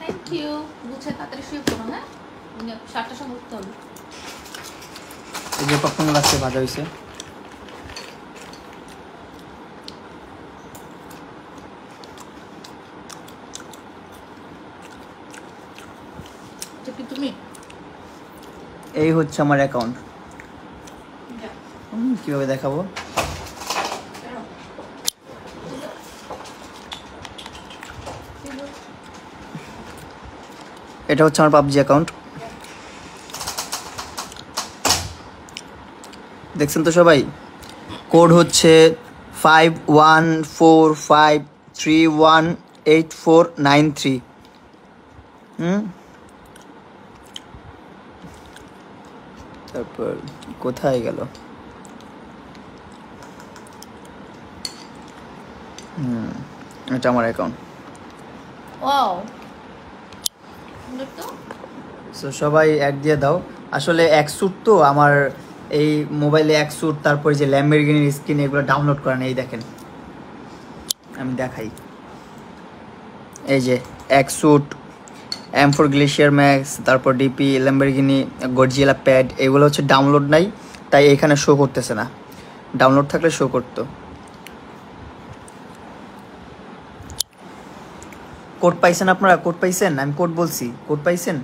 Thank you. বুঝে তাড়াতাড়ি শুয়ে পড়ো, হ্যাঁ? 7টার সময় উঠতে হবে। এই যে পপকর্ন লাগছে, ভাজা হয়েছে। এটা কি তুমি? এই হচ্ছে আমার অ্যাকাউন্ট। কিভাবে দেখাবো? এটা হচ্ছে আমার পাবজি অ্যাকাউন্ট, দেখছেন তো সবাই? কোড হচ্ছে 5145318493। তারপর কোথায় গেল? এটা আমার অ্যাকাউন্ট। ওয়াও, দেখো সো সবাই অ্যাড দিয়ে দাও। আসলে এক স্যুট তো আমার এই মোবাইলে, এক স্যুট, তারপর যে ল্যাম্বরগিনির স্ক্রিন, এগুলো ডাউনলোড করা নেই। দেখেন আমি দেখাই, এই যে এক স্যুট, M4 গ্লেশিয়ার ম্যাক্স, তারপর ডিপি, ল্যাম্বরগিনি, গডজিলা প্যাড, এগুলো হচ্ছে ডাউনলোড নাই, তাই এখানে শো করতেছে না। ডাউনলোড থাকলে শো করতো। কোড পাইছেন আপনারা? কোড পাইছেন? আমি কোড বলছি, কোড পাইছেন?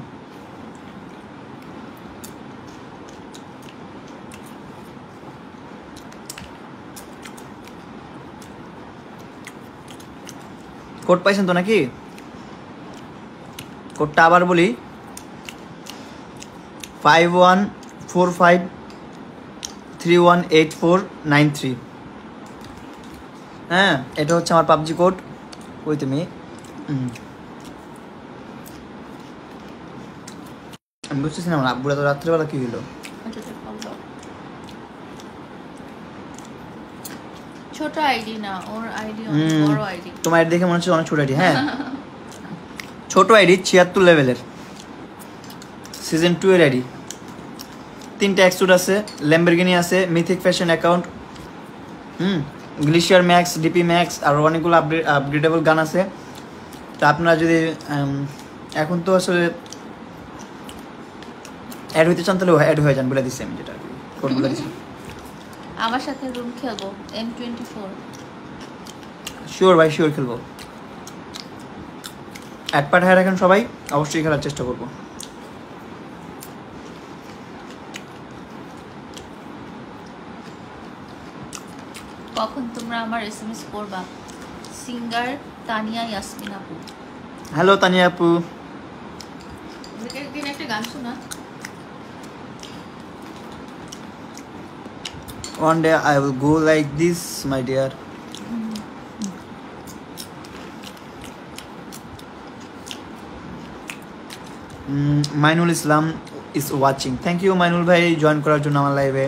কোড পাইছেন তো নাকি? কোডটা আবার বলি, 5145318493। হ্যাঁ, এটা হচ্ছে আমার পাবজি কোড। ওই তুমি আমি বুঝতেছি না আমার আব্বুরা তো রাত্রেবেলা কি হলো। ছোট আইডি না, ওর আইডি অনেক বড় আইডি। তোমার আইডি দেখে মনে হচ্ছে অনেক ছোট আইডি। হ্যাঁ, ছোট আইডি, 76 লেভেলের, সিজন 2 এর আইডি। 3টা এক্সুট আছে, ল্যাম্বরগিনি আছে, mythic fashion account, glacier max, DP max, আর অনেকগুলো আপগ্রেডেবল গান আছে। তো আপনারা যদি এখন তো আসলে অ্যাড হইতে চান তাহলে অ্যাড হয়ে যান, বলে দিচ্ছি আমি, যেটা কোড বলে দিচ্ছি। আমার সাথে রুম খেলবো M24। শিওর ভাই, শিওর খেলবো। অ্যাড পাঠায় রাখেন সবাই, অবশ্যই খেলার চেষ্টা করবো। কখন তোমরা আমার SMS করবা? সিঙ্গার তানিয়া ইয়াসমিন আপু। হ্যালো তানিয়া আপু। একদিন একটা গান শোনা। One day I will go like this, my dear. Mainul Islam is watching. Thank you Mainul ভাই জয়েন করার জন্য আমার লাইভে।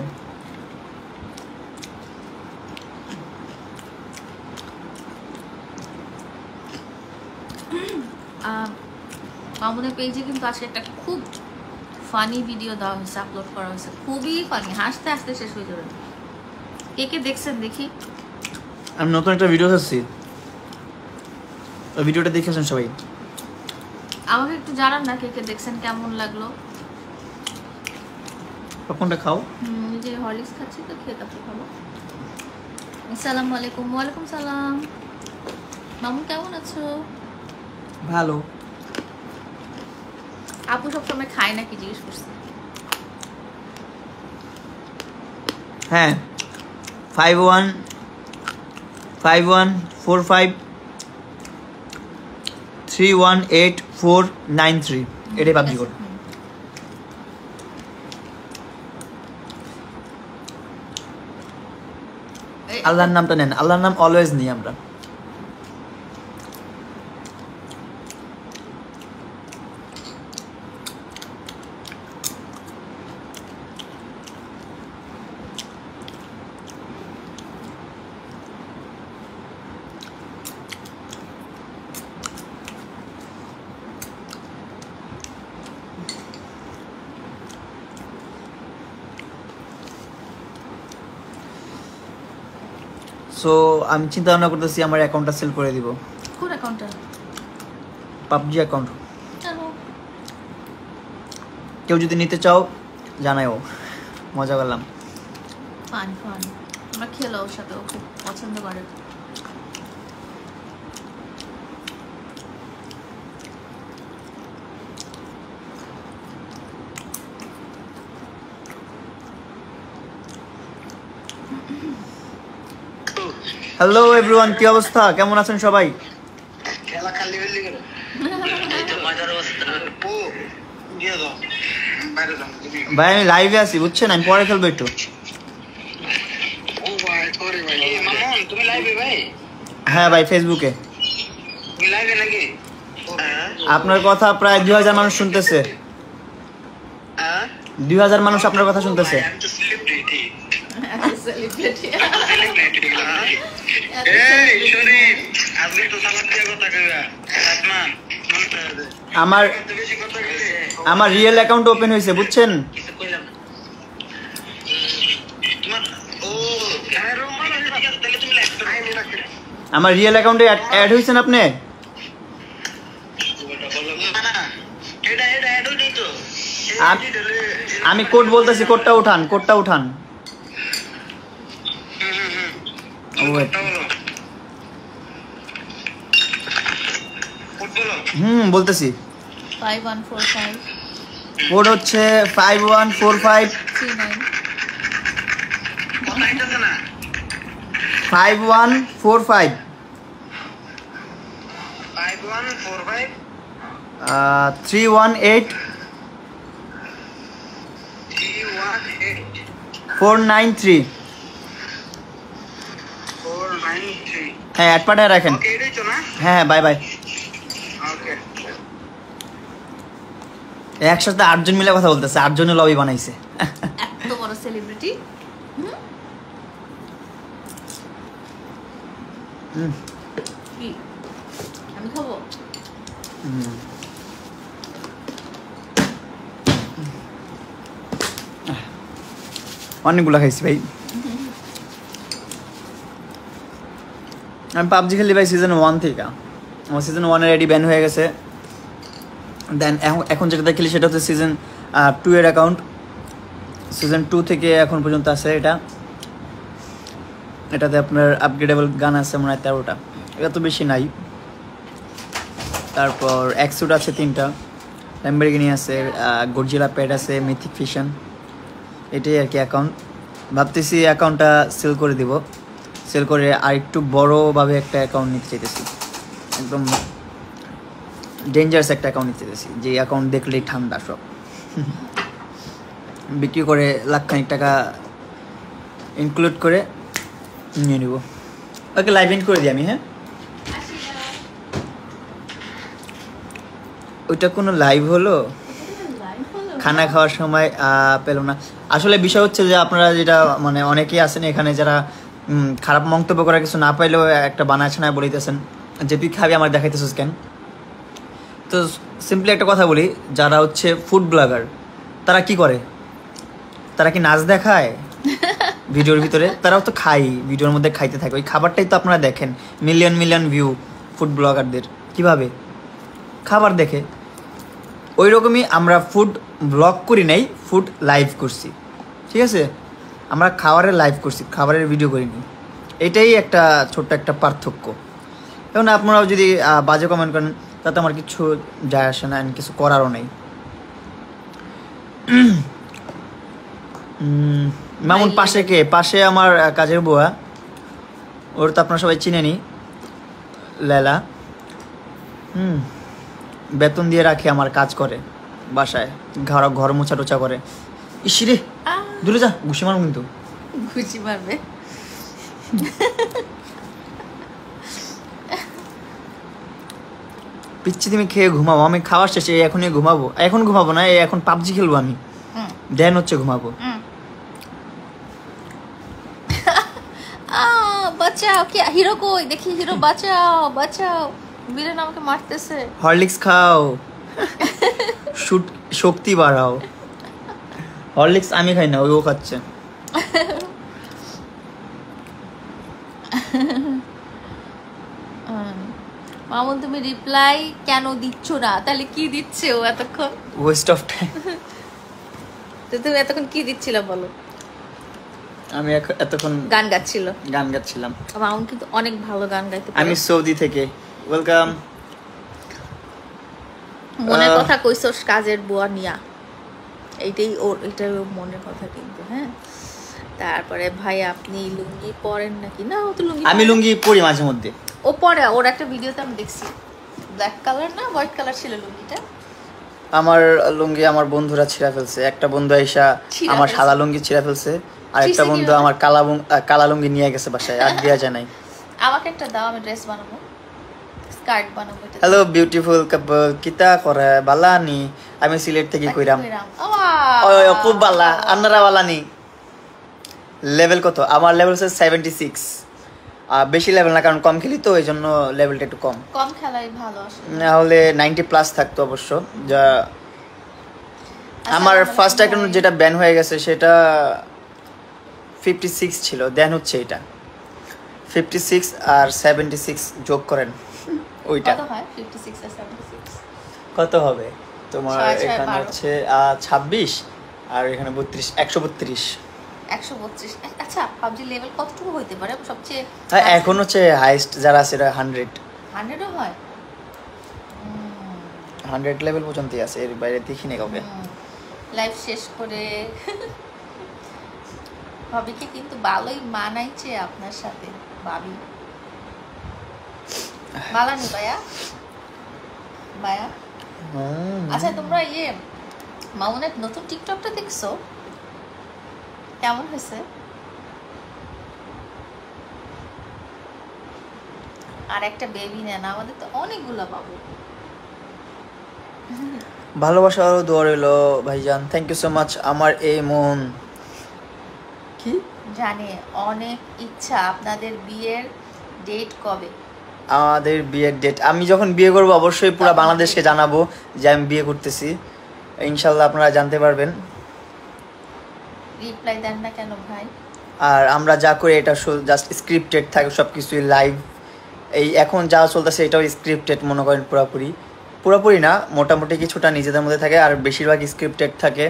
মামুনের পেজে কিন্তু আজকে একটা খুব ফানি ভিডিও দেওয়া হয়েছে, আপলোড করা হয়েছে, খুবই ফানি, হাসতে হাসতে শেষ হয়ে যাবে। কে কে দেখছেন দেখি। আমি নতুন একটা ভিডিও করছি, তো ভিডিওটা দেখেছেন সবাই। আমাকে একটু জানান না কে কে দেখছেন, কেমন লাগলো। কোনটা খাও? যে হরলিক্স খাচ্ছি তো, খেয়ে তারপর খাবো। আসসালামু আলাইকুম। ওয়ালাইকুম সালাম। মামু কেমন আছো? ভালো। আপু সবসময় খায় নাকি জিজ্ঞেস করছে। হ্যাঁ 5145318493 এটাই পাবজি কোড। আল্লাহর নামটা নেন, আল্লাহর নাম অলওয়েজ নিই আমরা। সো আমি চিন্তা ভাবনা করতেছি আমার অ্যাকাউন্টটা সেল করে দিব। কোন অ্যাকাউন্টটা? PUBG account. কেন? কেউ যদি নিতে চাও জানাও, মজা করলাম। ফান আমরা খেলো ওর সাথে, ও খুব পছন্দ করে। হ্যালো এভরিওয়ান, কি অবস্থা, কেমন আছেন সবাই? খেলা খালি বেলি করে এই তো মজার অবস্থা ও দিয়ে দাও বাইরে যাও ভাই আমি লাইভে আছি বুঝছেন, আমি পরে খেলবো একটু। ও ভাই সরি ভাই এই মামুন তুমি লাইভে ভাই? হ্যাঁ ভাই ফেসবুকে। তুমি লাইভে নাকি? হ্যাঁ আপনার কথা প্রায় 2000 মানুষ শুনতেছে। হ্যাঁ 2000 মানুষ আপনার কথা শুনতেছে। আমি তো সেলিব্রিটি সেলিব্রিটি। সেলিব্রিটি এই শরীফ আজকে তো সালাদ দিয়ে কথা কইরা রাতমান আমার তো বেশি কথা কইছে আমার রিয়েল অ্যাকাউন্ট ওপেন হয়েছে বুঝছেন। কিছু কইলাম না তোমার ও ক্যামেরা মানে ঠিক আছে তাহলে তুমি লাইভ করো আইনি রাখো আমার রিয়েল অ্যাকাউন্টে অ্যাড হয়েছেন আপনি। না না এটা অ্যাড হইনি তো আমি কোড বলতেছি, কোডটা উঠান, কোডটা উঠান। Wait. বলতেছি 5145 কোড হচ্ছে 5145 5145 318 493। হ্যাঁ অ্যাড পাঠায় রাখেন। হ্যাঁ বাই বাই। একসাথে 8 জন মিলে কথা বলতেছে, 8 জনের লবি বানাইছে। এত বড় সেলিব্রিটি। কি আমি খাবো? অনেকগুলো খাইছি ভাই। আমি পাবজি খেলি ভাই সিজন 1 থেকে। আমার সিজন 1 এর আইডি ব্যান হয়ে গেছে। দেন এখন যেটা খেলি সেটা হচ্ছে সিজন 2 এর অ্যাকাউন্ট। সিজন 2 থেকে এখন পর্যন্ত আছে এটা। এটাতে আপনার আপগ্রেডেবল গান আছে মনে হয় 13টা, এটা তো বেশি নাই। তারপর এক্সুট আছে 3টা, ল্যাম্বরগিনি আছে, গডজিলা প্যাড আছে, মিথিক ফিশন, এটাই আর কি অ্যাকাউন্ট। ভাবতেছি অ্যাকাউন্টটা সেল করে দিব, সেল করে আর একটু বড়োভাবে একটা অ্যাকাউন্ট নিতে চাইতেছি, একদম ডেঞ্জারাস একটা অ্যাকাউন্ট নিতে চাইতেছি, যে অ্যাকাউন্ট দেখলেই ঠান্ডা সব বিক্রি করে লাখখানিক টাকা ইনক্লুড করে নিয়ে নিব। ওকে লাইভ ইন করে দিই আমি। হ্যাঁ ওইটা কোনো লাইভ হলো? খানা খাওয়ার সময় পেলাম না। আসলে বিষয় হচ্ছে যে আপনারা যেটা মানে অনেকেই আছেন এখানে যারা খারাপ মন্তব্য করার কিছু না পাইলেও একটা বানাচ্ছে না বলিতেছেন যে তুই খাবি আমার দেখাইতেছিস কেন। তো সিম্পলি একটা কথা বলি, যারা হচ্ছে ফুড ব্লগার তারা কি করে? তারা কি নাচ দেখায় ভিডিওর ভিতরে? তারাও তো খাই, ভিডিওর মধ্যে খাইতে থাকে, ওই খাবারটাই তো আপনারা দেখেন। মিলিয়ন মিলিয়ন ভিউ ফুড ব্লগারদের, কি কিভাবে? খাবার দেখে। ওই রকমই আমরা ফুড ব্লগ করি নাই, ফুড লাইভ করছি, ঠিক আছে? আমরা খাবারের লাইভ করছি, খাবারের ভিডিও করিনি। এটাই একটা ছোট্ট একটা পার্থক্য। এখন আপনারাও যদি বাজে কমেন্ট করেন তাতে আমার কিছু যায় আসে না, কিছু করারও নেই। মামুন পাশে কে? পাশে আমার কাজের বুয়া, ওর তো আপনারা সবাই চিনেনি, লেলা। বেতন দিয়ে রাখে, আমার কাজ করে বাসায়, ঘর মোছা টোছা করে। ইসিরে দূরে যা, ঘুষি মারব কিন্তু। ঘুষি মারবে। পিচ্ছি তুমি খেয়ে ঘুমাবো, আমি খাওয়ার শেষে এখনই ঘুমাবো। এখন ঘুমাবো না, এখন পাবজি খেলবো আমি, দেন হচ্ছে ঘুমাবো। বাঁচাও, কি হিরো কই? দেখি হিরো, বাঁচাও বাঁচাও, বিলেন আমাকে মারতেছে। হরলিক্স খাও, শক্তি বাড়াও। হরলিক্স আমি খাই না, ও খাচ্ছে। মামুন তুমি রিপ্লাই কেন দিচ্ছ না? তাহলে কি দিচ্ছে ও এতক্ষণ? West of time. তো তুমি এতক্ষণ কি দিচ্ছিলা বলো? আমি এতক্ষণ গান গাচ্ছিলাম। মামুন কিন্তু অনেক ভালো গান গাইতে পারে। আমি সৌদি থেকে। ওয়েলকাম। মনের কথা কইছস কাজের বুয়া নিয়া, এইটাই ওর মনের কথা কিন্তু। হ্যাঁ, তারপরে ভাই আপনি লুঙ্গি পরেন নাকি? না, ও তো লুঙ্গি, আমি লুঙ্গি পরি মাঝে মধ্যে। ও পরে, ওর একটা ভিডিওতে আমি দেখছি, ব্ল্যাক কালার না হোয়াইট কালার ছিল লুঙ্গিটা। আমার লুঙ্গি আমার বন্ধুরা ছিঁড়া ফেলছে। একটা বন্ধু আইসা আমার সাদা লুঙ্গি ছিঁড়া ফেলছে, আর একটা বন্ধু আমার কালা লুঙ্গি নিয়ে গেছে বাসায়, আর দেয়া যায় নাই। আমাকে একটা দাও, আমি ড্রেস বানাবো, স্কার্ট বানাবো। হ্যালো বিউটিফুল কাপল, কিতা করে? বালানি, আমি সিলেট থেকে কইরাম। খুব বালা, আপনারা বালানি। লেভেল কত? আমার লেভেল হচ্ছে 76। বেশি লেভেল না, কারণ কম খেলি তো, এই জন্য লেভেলটা একটু কম। কম খেলাই ভালো আসলে, না হলে 90+ থাকতো অবশ্য। যা আমার ফার্স্ট অ্যাকাউন্ট যেটা ব্যান হয়ে গেছে সেটা 56 ছিল, দেন হচ্ছে এটা 56 আর 76 যোগ করেন, ওইটা কত হয়? 56 আর 76 কত হবে তোমার? 6 6 এখানে 12 হচ্ছে 26 আর এখানে 32, 132। 132। আচ্ছা, পাবজি লেভেল কতটুকু হইতে পারে সবচেয়ে? হ্যাঁ, এখন হচ্ছে হাইস্ট যারা আছে এরা 100 100ও হয়। 100 লেভেল পর্যন্তই আছে, এর বাইরে দেখিনি কাউকে। লাইভ শেষ করে ভাবিকে কিন্তু ভালোই মানাইছে আপনার সাথে। ভাবি মালানি ভাইয়া। আচ্ছা, তোমরা মামুনের নতুন টিকটকটা দেখছো? কেমন হয়েছে? আর একটা বেবি নেন, আমাদের তো অনেকগুলো পাবো। ভালোবাসা আরো দোয়া রইলো ভাইজান, থ্যাংক ইউ সো মাচ। আমার এই মন কি জানে অনেক ইচ্ছা, আপনাদের বিয়ের ডেট কবে? আমাদের বিয়ের ডেট আমি যখন বিয়ে করবো অবশ্যই পুরো বাংলাদেশকে জানাবো যে আমি বিয়ে করতেছি, ইনশাল্লাহ আপনারা জানতে পারবেন। রিপ্লাই দেন না কেন ভাই? আর আমরা যা করি এটা জাস্ট স্ক্রিপ্টেড থাকে, সব কিছুই লাইভ। এই এখন যা চলতেছে এটাও স্ক্রিপ্টেড মনে করেন, পুরোপুরি না, মোটামুটি কিছুটা নিজেদের মধ্যে থাকে, আর বেশিরভাগ স্ক্রিপ্টেড থাকে।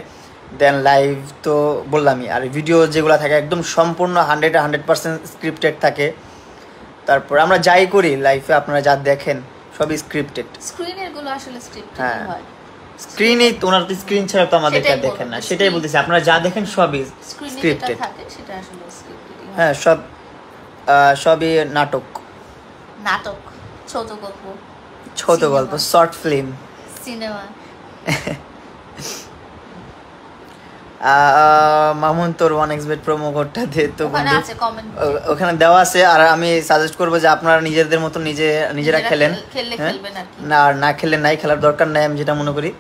দেন লাইভ তো বললামই, আর ভিডিও যেগুলো থাকে একদম সম্পূর্ণ 100% স্ক্রিপ্টেড থাকে। তারপর আমরা যাই করি লাইফে, আপনারা যা দেখেন সবই স্ক্রিপ্টেড। স্ক্রিনের গুলো আসলে স্ক্রিপ্টেড হ্যাঁ, হয়। স্ক্রিনে ওনার তো স্ক্রিন ছাড়া তো আমাদেরকে দেখেন না, সেটাই বলতেছি। আপনারা যা দেখেন সবই স্ক্রিপ্টেড। সেটা আসলে স্ক্রিপ্টেড। হ্যাঁ, সবই নাটক, ছোট গল্প, শর্ট ফিল্ম, সিনেমা। মামুন তোর 1xbet প্রোমো কোডটা দে তো ওখানে বন্ধু। আছে কমেন্ট, ওখানে দেওয়া আছে। আর আমি সাজেস্ট করবো যে আপনারা নিজেদের মতো নিজেরা খেলেন, খেলবেন আর কি। না খেললে নাই, খেলার দরকার নাই আমি যেটা মনে করি।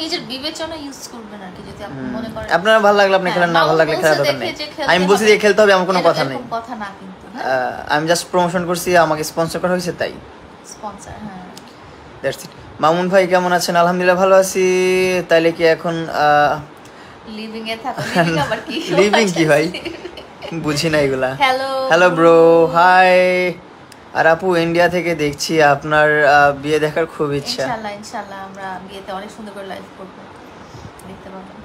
নিজের বিবেচনা ইউজ করবেন আর কি, যদি আপনি মনে করেন আপনারা ভালো লাগলে আপনি খেলেন, না ভালো লাগলে খেলার দরকার নেই। আমি বলছি যে খেলতে হবে এমন কোনো কথা নেই, কথা না কিন্তু। আমি জাস্ট প্রমোশন করছি, আমাকে স্পন্সর করা হয়েছে তাই। স্পন্সর, হ্যাঁ, দ্যাটস ইট। মামুন ভাই কেমন আছেন? আলহামদুলিল্লাহ ভালো আছি। তাইলে কি এখন লিভিং এ থাকো? লিভিং আবার কি? লিভিং কি ভাই, বুঝি না এগুলা। Hello hello bro, hi. আর আপু ইন্ডিয়া থেকে দেখছি আপনার বিয়ে দেখার খুব ইচ্ছা। ইনশাআল্লাহ আমরা বিয়েতে অনেক সুন্দর করে লাইভ করব, দেখতে পাবেন।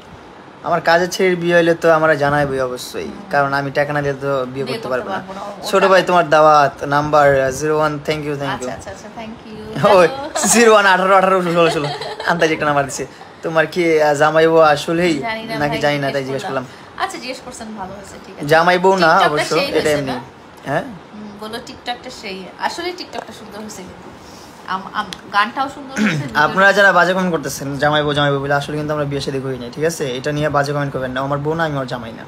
আমার কাজের ছেলের বিয়ে হইলে তো আমরা জানাইবই অবশ্যই, কারণ আমি টাকা না দিলে তো বিয়ে করতে পারবো না। ছোট ভাই তোমার দাওয়াত নাম্বার 01। থ্যাংক ইউ আচ্ছা থ্যাংক ইউ। ওই 01 18 18 16 16 আন্দাজ একটা নাম্বার দিছে। তোমার কি জামাইবো আসলেই নাকি জানি না, তাই জিজ্ঞেস করলাম। আচ্ছা জিজ্ঞেস করছেন, ভালো হয়েছে, ঠিক আছে। জামাইবো না অবশ্য, এটা এমনি। হ্যাঁ বলো টিকটকটা সেই, আসলে টিকটকটা সুন্দর হয়েছে, কিন্তু গানটাও সুন্দর হয়েছে। আপনারা যারা বাজে কমেন্ট করতেছেন জামাইবো জামাইবো বলে, আসলে কিন্তু আমরা বিয়ে শাদী করি নাই, ঠিক আছে? এটা নিয়ে বাজে কমেন্ট করবেন না। আমার বোন না, আমি ওর জামাই না,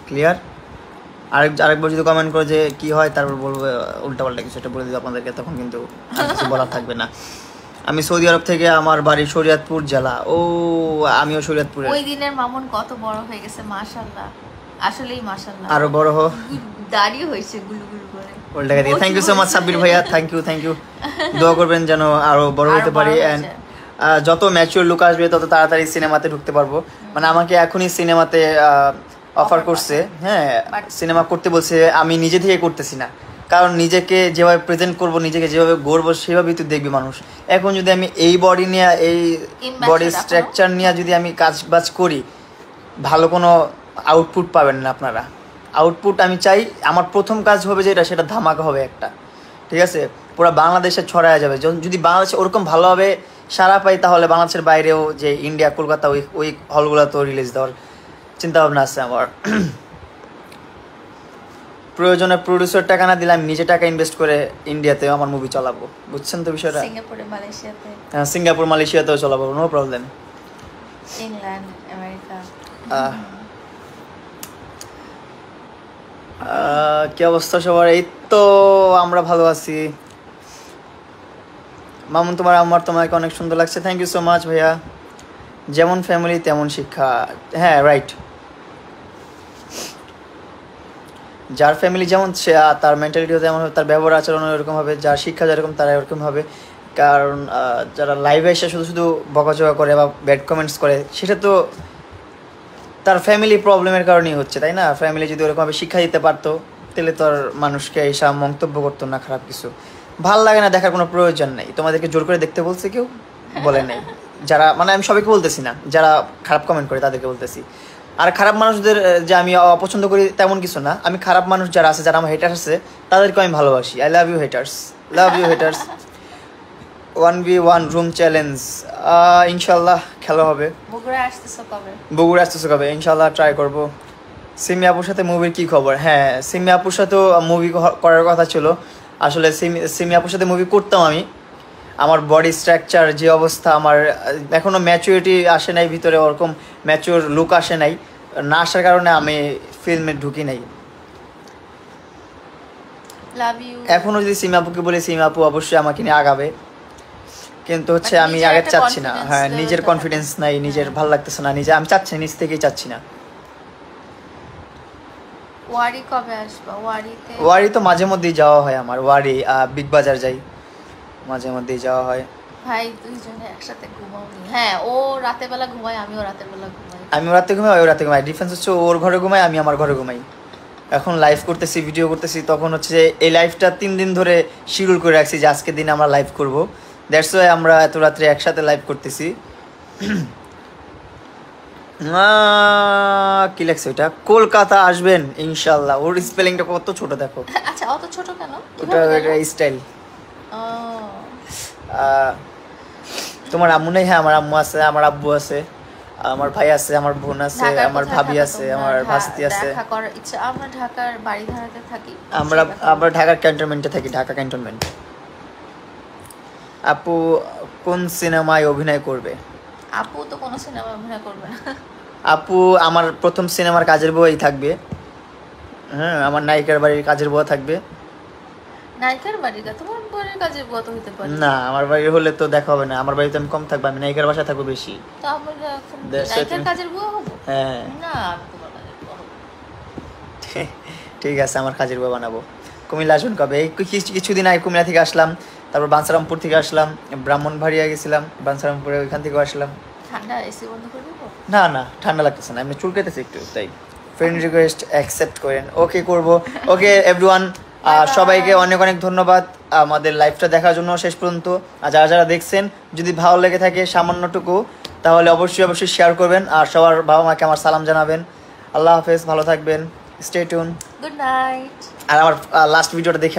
ক্লিয়ার? আরেকবার যদি কমেন্ট করে যে কি হয়, তারপর বলবো উল্টাপাল্টা কিছু, এটা বলে দিই আপনাদেরকে, তখন কিন্তু আর কিছু বলার থাকবে না। আমি সৌদি আরব থেকে, আমার বাড়ি শরীয়তপুর জেলা। ও আমিও শরীয়তপুরে। ওই দিনের মামুন কত বড় হয়ে গেছে, মাশাআল্লাহ, আসলেই মাশাআল্লাহ। আরো বড় হো, দাড়ি হয়েছে গুলগুল করে। ওল্টাকে দিয়ে thank you so much Sabbir ভাইয়া, থ্যাংক ইউ। দোয়া করবেন যেন আরো বড় হতে পারি, এন্ড যত ম্যাচিউর লুক আসবে তত তাড়াতাড়ি সিনেমাতে ঢুকতে পারবো। মানে আমাকে এখনই সিনেমাতে অফার করছে, হ্যাঁ সিনেমা করতে বলছে, আমি নিজে থেকে করতেছি না, কারণ নিজেকে যেভাবে প্রেজেন্ট করব, নিজেকে যেভাবে গড়বো সেভাবেই তো দেখবি মানুষ। এখন যদি আমি এই বডি নিয়ে, এই বডি স্ট্রাকচার নিয়ে যদি আমি কাজ বাজ করি, ভালো কোনো আউটপুট পাবেন না আপনারা। আউটপুট আমি চাই, আমার প্রথম কাজ হবে যেটা, সেটা ধামাকা হবে একটা, ঠিক আছে? পুরো বাংলাদেশে ছড়ায় যাবে। যদি বাংলাদেশে ওরকম ভালোভাবে সারা পাই, তাহলে বাংলাদেশের বাইরেও, যে ইন্ডিয়া কলকাতা, ওই হলগুলোতেও রিলিজ দেওয়ার চিন্তা ভাবনা আছে আমার। প্রয়োজনে প্রডিউসার টাকা না দিলে আমি নিজে টাকা ইনভেস্ট করে ইন্ডিয়াতেও আমার মুভি চালাবো, বুঝছেন তো বিষয়টা? সিঙ্গাপুরে, মালয়েশিয়াতে, হ্যাঁ সিঙ্গাপুর মালয়েশিয়াতেও চালাবো, নো প্রবলেম। England, America. কি অবস্থা সবার? এই তো আমরা ভালো আছি। মামুন তোমার আমার তোমাকে অনেক সুন্দর লাগছে, থ্যাংক ইউ সো মাচ ভাইয়া। যেমন ফ্যামিলি তেমন শিক্ষা, হ্যাঁ রাইট। যার ফ্যামিলি যেমন, সে তার মেন্টালিটিও তেমন হবে, তার ব্যবহার আচরণ এরকম হবে, যার শিক্ষা যেরকম তারা এরকম হবে। কারণ যারা লাইভে এসে শুধু শুধু বকাঝকা করে বা ব্যাড কমেন্টস করে, সেটা তো তার ফ্যামিলি প্রবলেমের কারণেই হচ্ছে, তাই না? ফ্যামিলি যদি ওরকমভাবে শিক্ষা দিতে পারতো, তাহলে তো আর মানুষকে এইসব মন্তব্য করতো না, খারাপ কিছু। ভাল লাগে না, দেখার কোনো প্রয়োজন নেই। তোমাদেরকে জোর করে দেখতে বলছে কেউ? বলে নেই। যারা, মানে আমি সবাইকে বলতেছি না, যারা খারাপ কমেন্ট করে তাদেরকে বলতেছি। আর খারাপ মানুষদের যে আমি অপছন্দ করি তেমন কিছু না, আমি খারাপ মানুষ যারা আছে, যারা আমার হেটার্স আছে, তাদেরকে আমি ভালোবাসি। I love you haters, love you haters. 1v1 room challenge ইনশাল্লাহ খেলা হবে। বগুড়া আসতেছো কবে? বগুড়া আসতেছো কবে? ইনশাল্লাহ ট্রাই করব। সিমি আপুর সাথে মুভির কি খবর? হ্যাঁ সিমি আপুর সাথেও মুভি করার কথা ছিল। আসলে সিমি আপুর সাথে মুভি করতাম আমি। আমার বডি স্ট্রাকচার যে অবস্থা, আমার এখনও ম্যাচুরিটি আসে নাই ভিতরে, ওরকম ম্যাচুর লুক আসে নাই, না আসার কারণে আমি ফিল্মে ঢুকি নাই। Love you. এখনও যদি সিমি আপুকে বলি, সিমি আপু অবশ্যই আমাকে নিয়ে আগাবে, কিন্তু হচ্ছে আমি আগে চাচ্ছি না। হ্যাঁ নিজের কনফিডেন্স নাই, নিজের ভালো লাগতেছে না, নিজে আমি চাচ্ছি, নিজ থেকেই চাচ্ছি না। ওয়ারি কবে আসবা? ওয়ারিতে, ওয়ারি তো মাঝে মধ্যেই যাওয়া হয় আমার। ওয়ারি বিগ বাজার যাই, মাঝে মধ্যেই যাওয়া হয়। ভাই দুইজনে একসাথে ঘুমাওনি? হ্যাঁ, ও রাতে বেলা ঘুমায়, আমিও রাতের বেলা ঘুমাই। আমি রাতে ঘুমাই, ওই রাতে ঘুমাই। ডিফারেন্স হচ্ছে ওর ঘরে ঘুমাই, আমি আমার ঘরে ঘুমাই। এখন লাইভ করতেছি, ভিডিও করতেছি, তখন হচ্ছে যে এই লাইভটা 3 দিন ধরে শিডিউল করে রাখছি যে আজকের দিন আমরা লাইভ করব। দ্যাটস ওয়াই আমরা এত রাত্রে একসাথে লাইভ করতেছি। কি লাগছে ওইটা? কলকাতা আসবেন ইনশাল্লাহ। ওর স্পেলিংটা কত ছোট দেখো। আচ্ছা অত ছোট কেন? ওটা স্টাইল। তোমার আম্মু নেই? হ্যাঁ আমার আম্মু আছে, আমার আব্বু আছে, আমার ভাই আছে, আমার বোন আছে, আমার ভাবি আছে, আমার ভাস্তি আছে। দেখা করার ইচ্ছা। আমরা ঢাকার বাড়িধারাতে থাকি। আমরা ঢাকার ক্যান্টনমেন্টে থাকি, ঢাকা ক্যান্টনমেন্ট। আপু কোন সিনেমায় অভিনয় করবে? আপু তো কোনো সিনেমায় অভিনয় করবে না। আপু আমার প্রথম সিনেমার কাজের বউই থাকবে। হ্যাঁ আমার নায়িকার বাড়ির কাজের বউ থাকবে। নায়িকার বাড়িটা তোমার বাড়ির কাজের বউ তো হইতে পারে না, আমার বাড়ি হলে তো দেখা হবে না। আমার বাড়িতে আমি কম থাকবো, আমি নায়িকার বাসায় থাকবো বেশি। তো আমরা এখন নায়িকার কাজের বউ হবো? হ্যাঁ না, আমি তোমার কাজের বউ হবো। ঠিক আছে, আমার কাজের বউ বানাবো। কুমিল্লা আসবেন কবে? এই কিছুদিন আগে কুমিল্লা থেকে আসলাম, তারপর বাঞ্ছারামপুর থেকে আসলাম, ব্রাহ্মণবাড়িয়া গেছিলাম, বাঞ্ছারামপুরে ওইখান থেকে আসলাম। ঠান্ডা এসি বন্ধ করে দেবো? না না ঠান্ডা লাগতেছে না, আমি চুলকাইতেছি একটু, তাই ফ্রেন্ড রিকোয়েস্ট অ্যাকসেপ্ট করেন। ওকে করবো। ওকে এভরিওয়ান, Bye সবাইকে bye. অনেক অনেক ধন্যবাদ আমাদের লাইভটা দেখার জন্য শেষ পর্যন্ত। আর যারা যারা দেখছেন যদি ভালো লেগে থাকে সামান্যটুকু তাহলে অবশ্যই অবশ্যই শেয়ার করবেন আর সবার বাবা মাকে আমার সালাম জানাবেন। আল্লাহ হাফেজ, ভালো থাকবেন, স্টে টিউন। Good night. আর আমার লাস্ট ভিডিওটা দেখে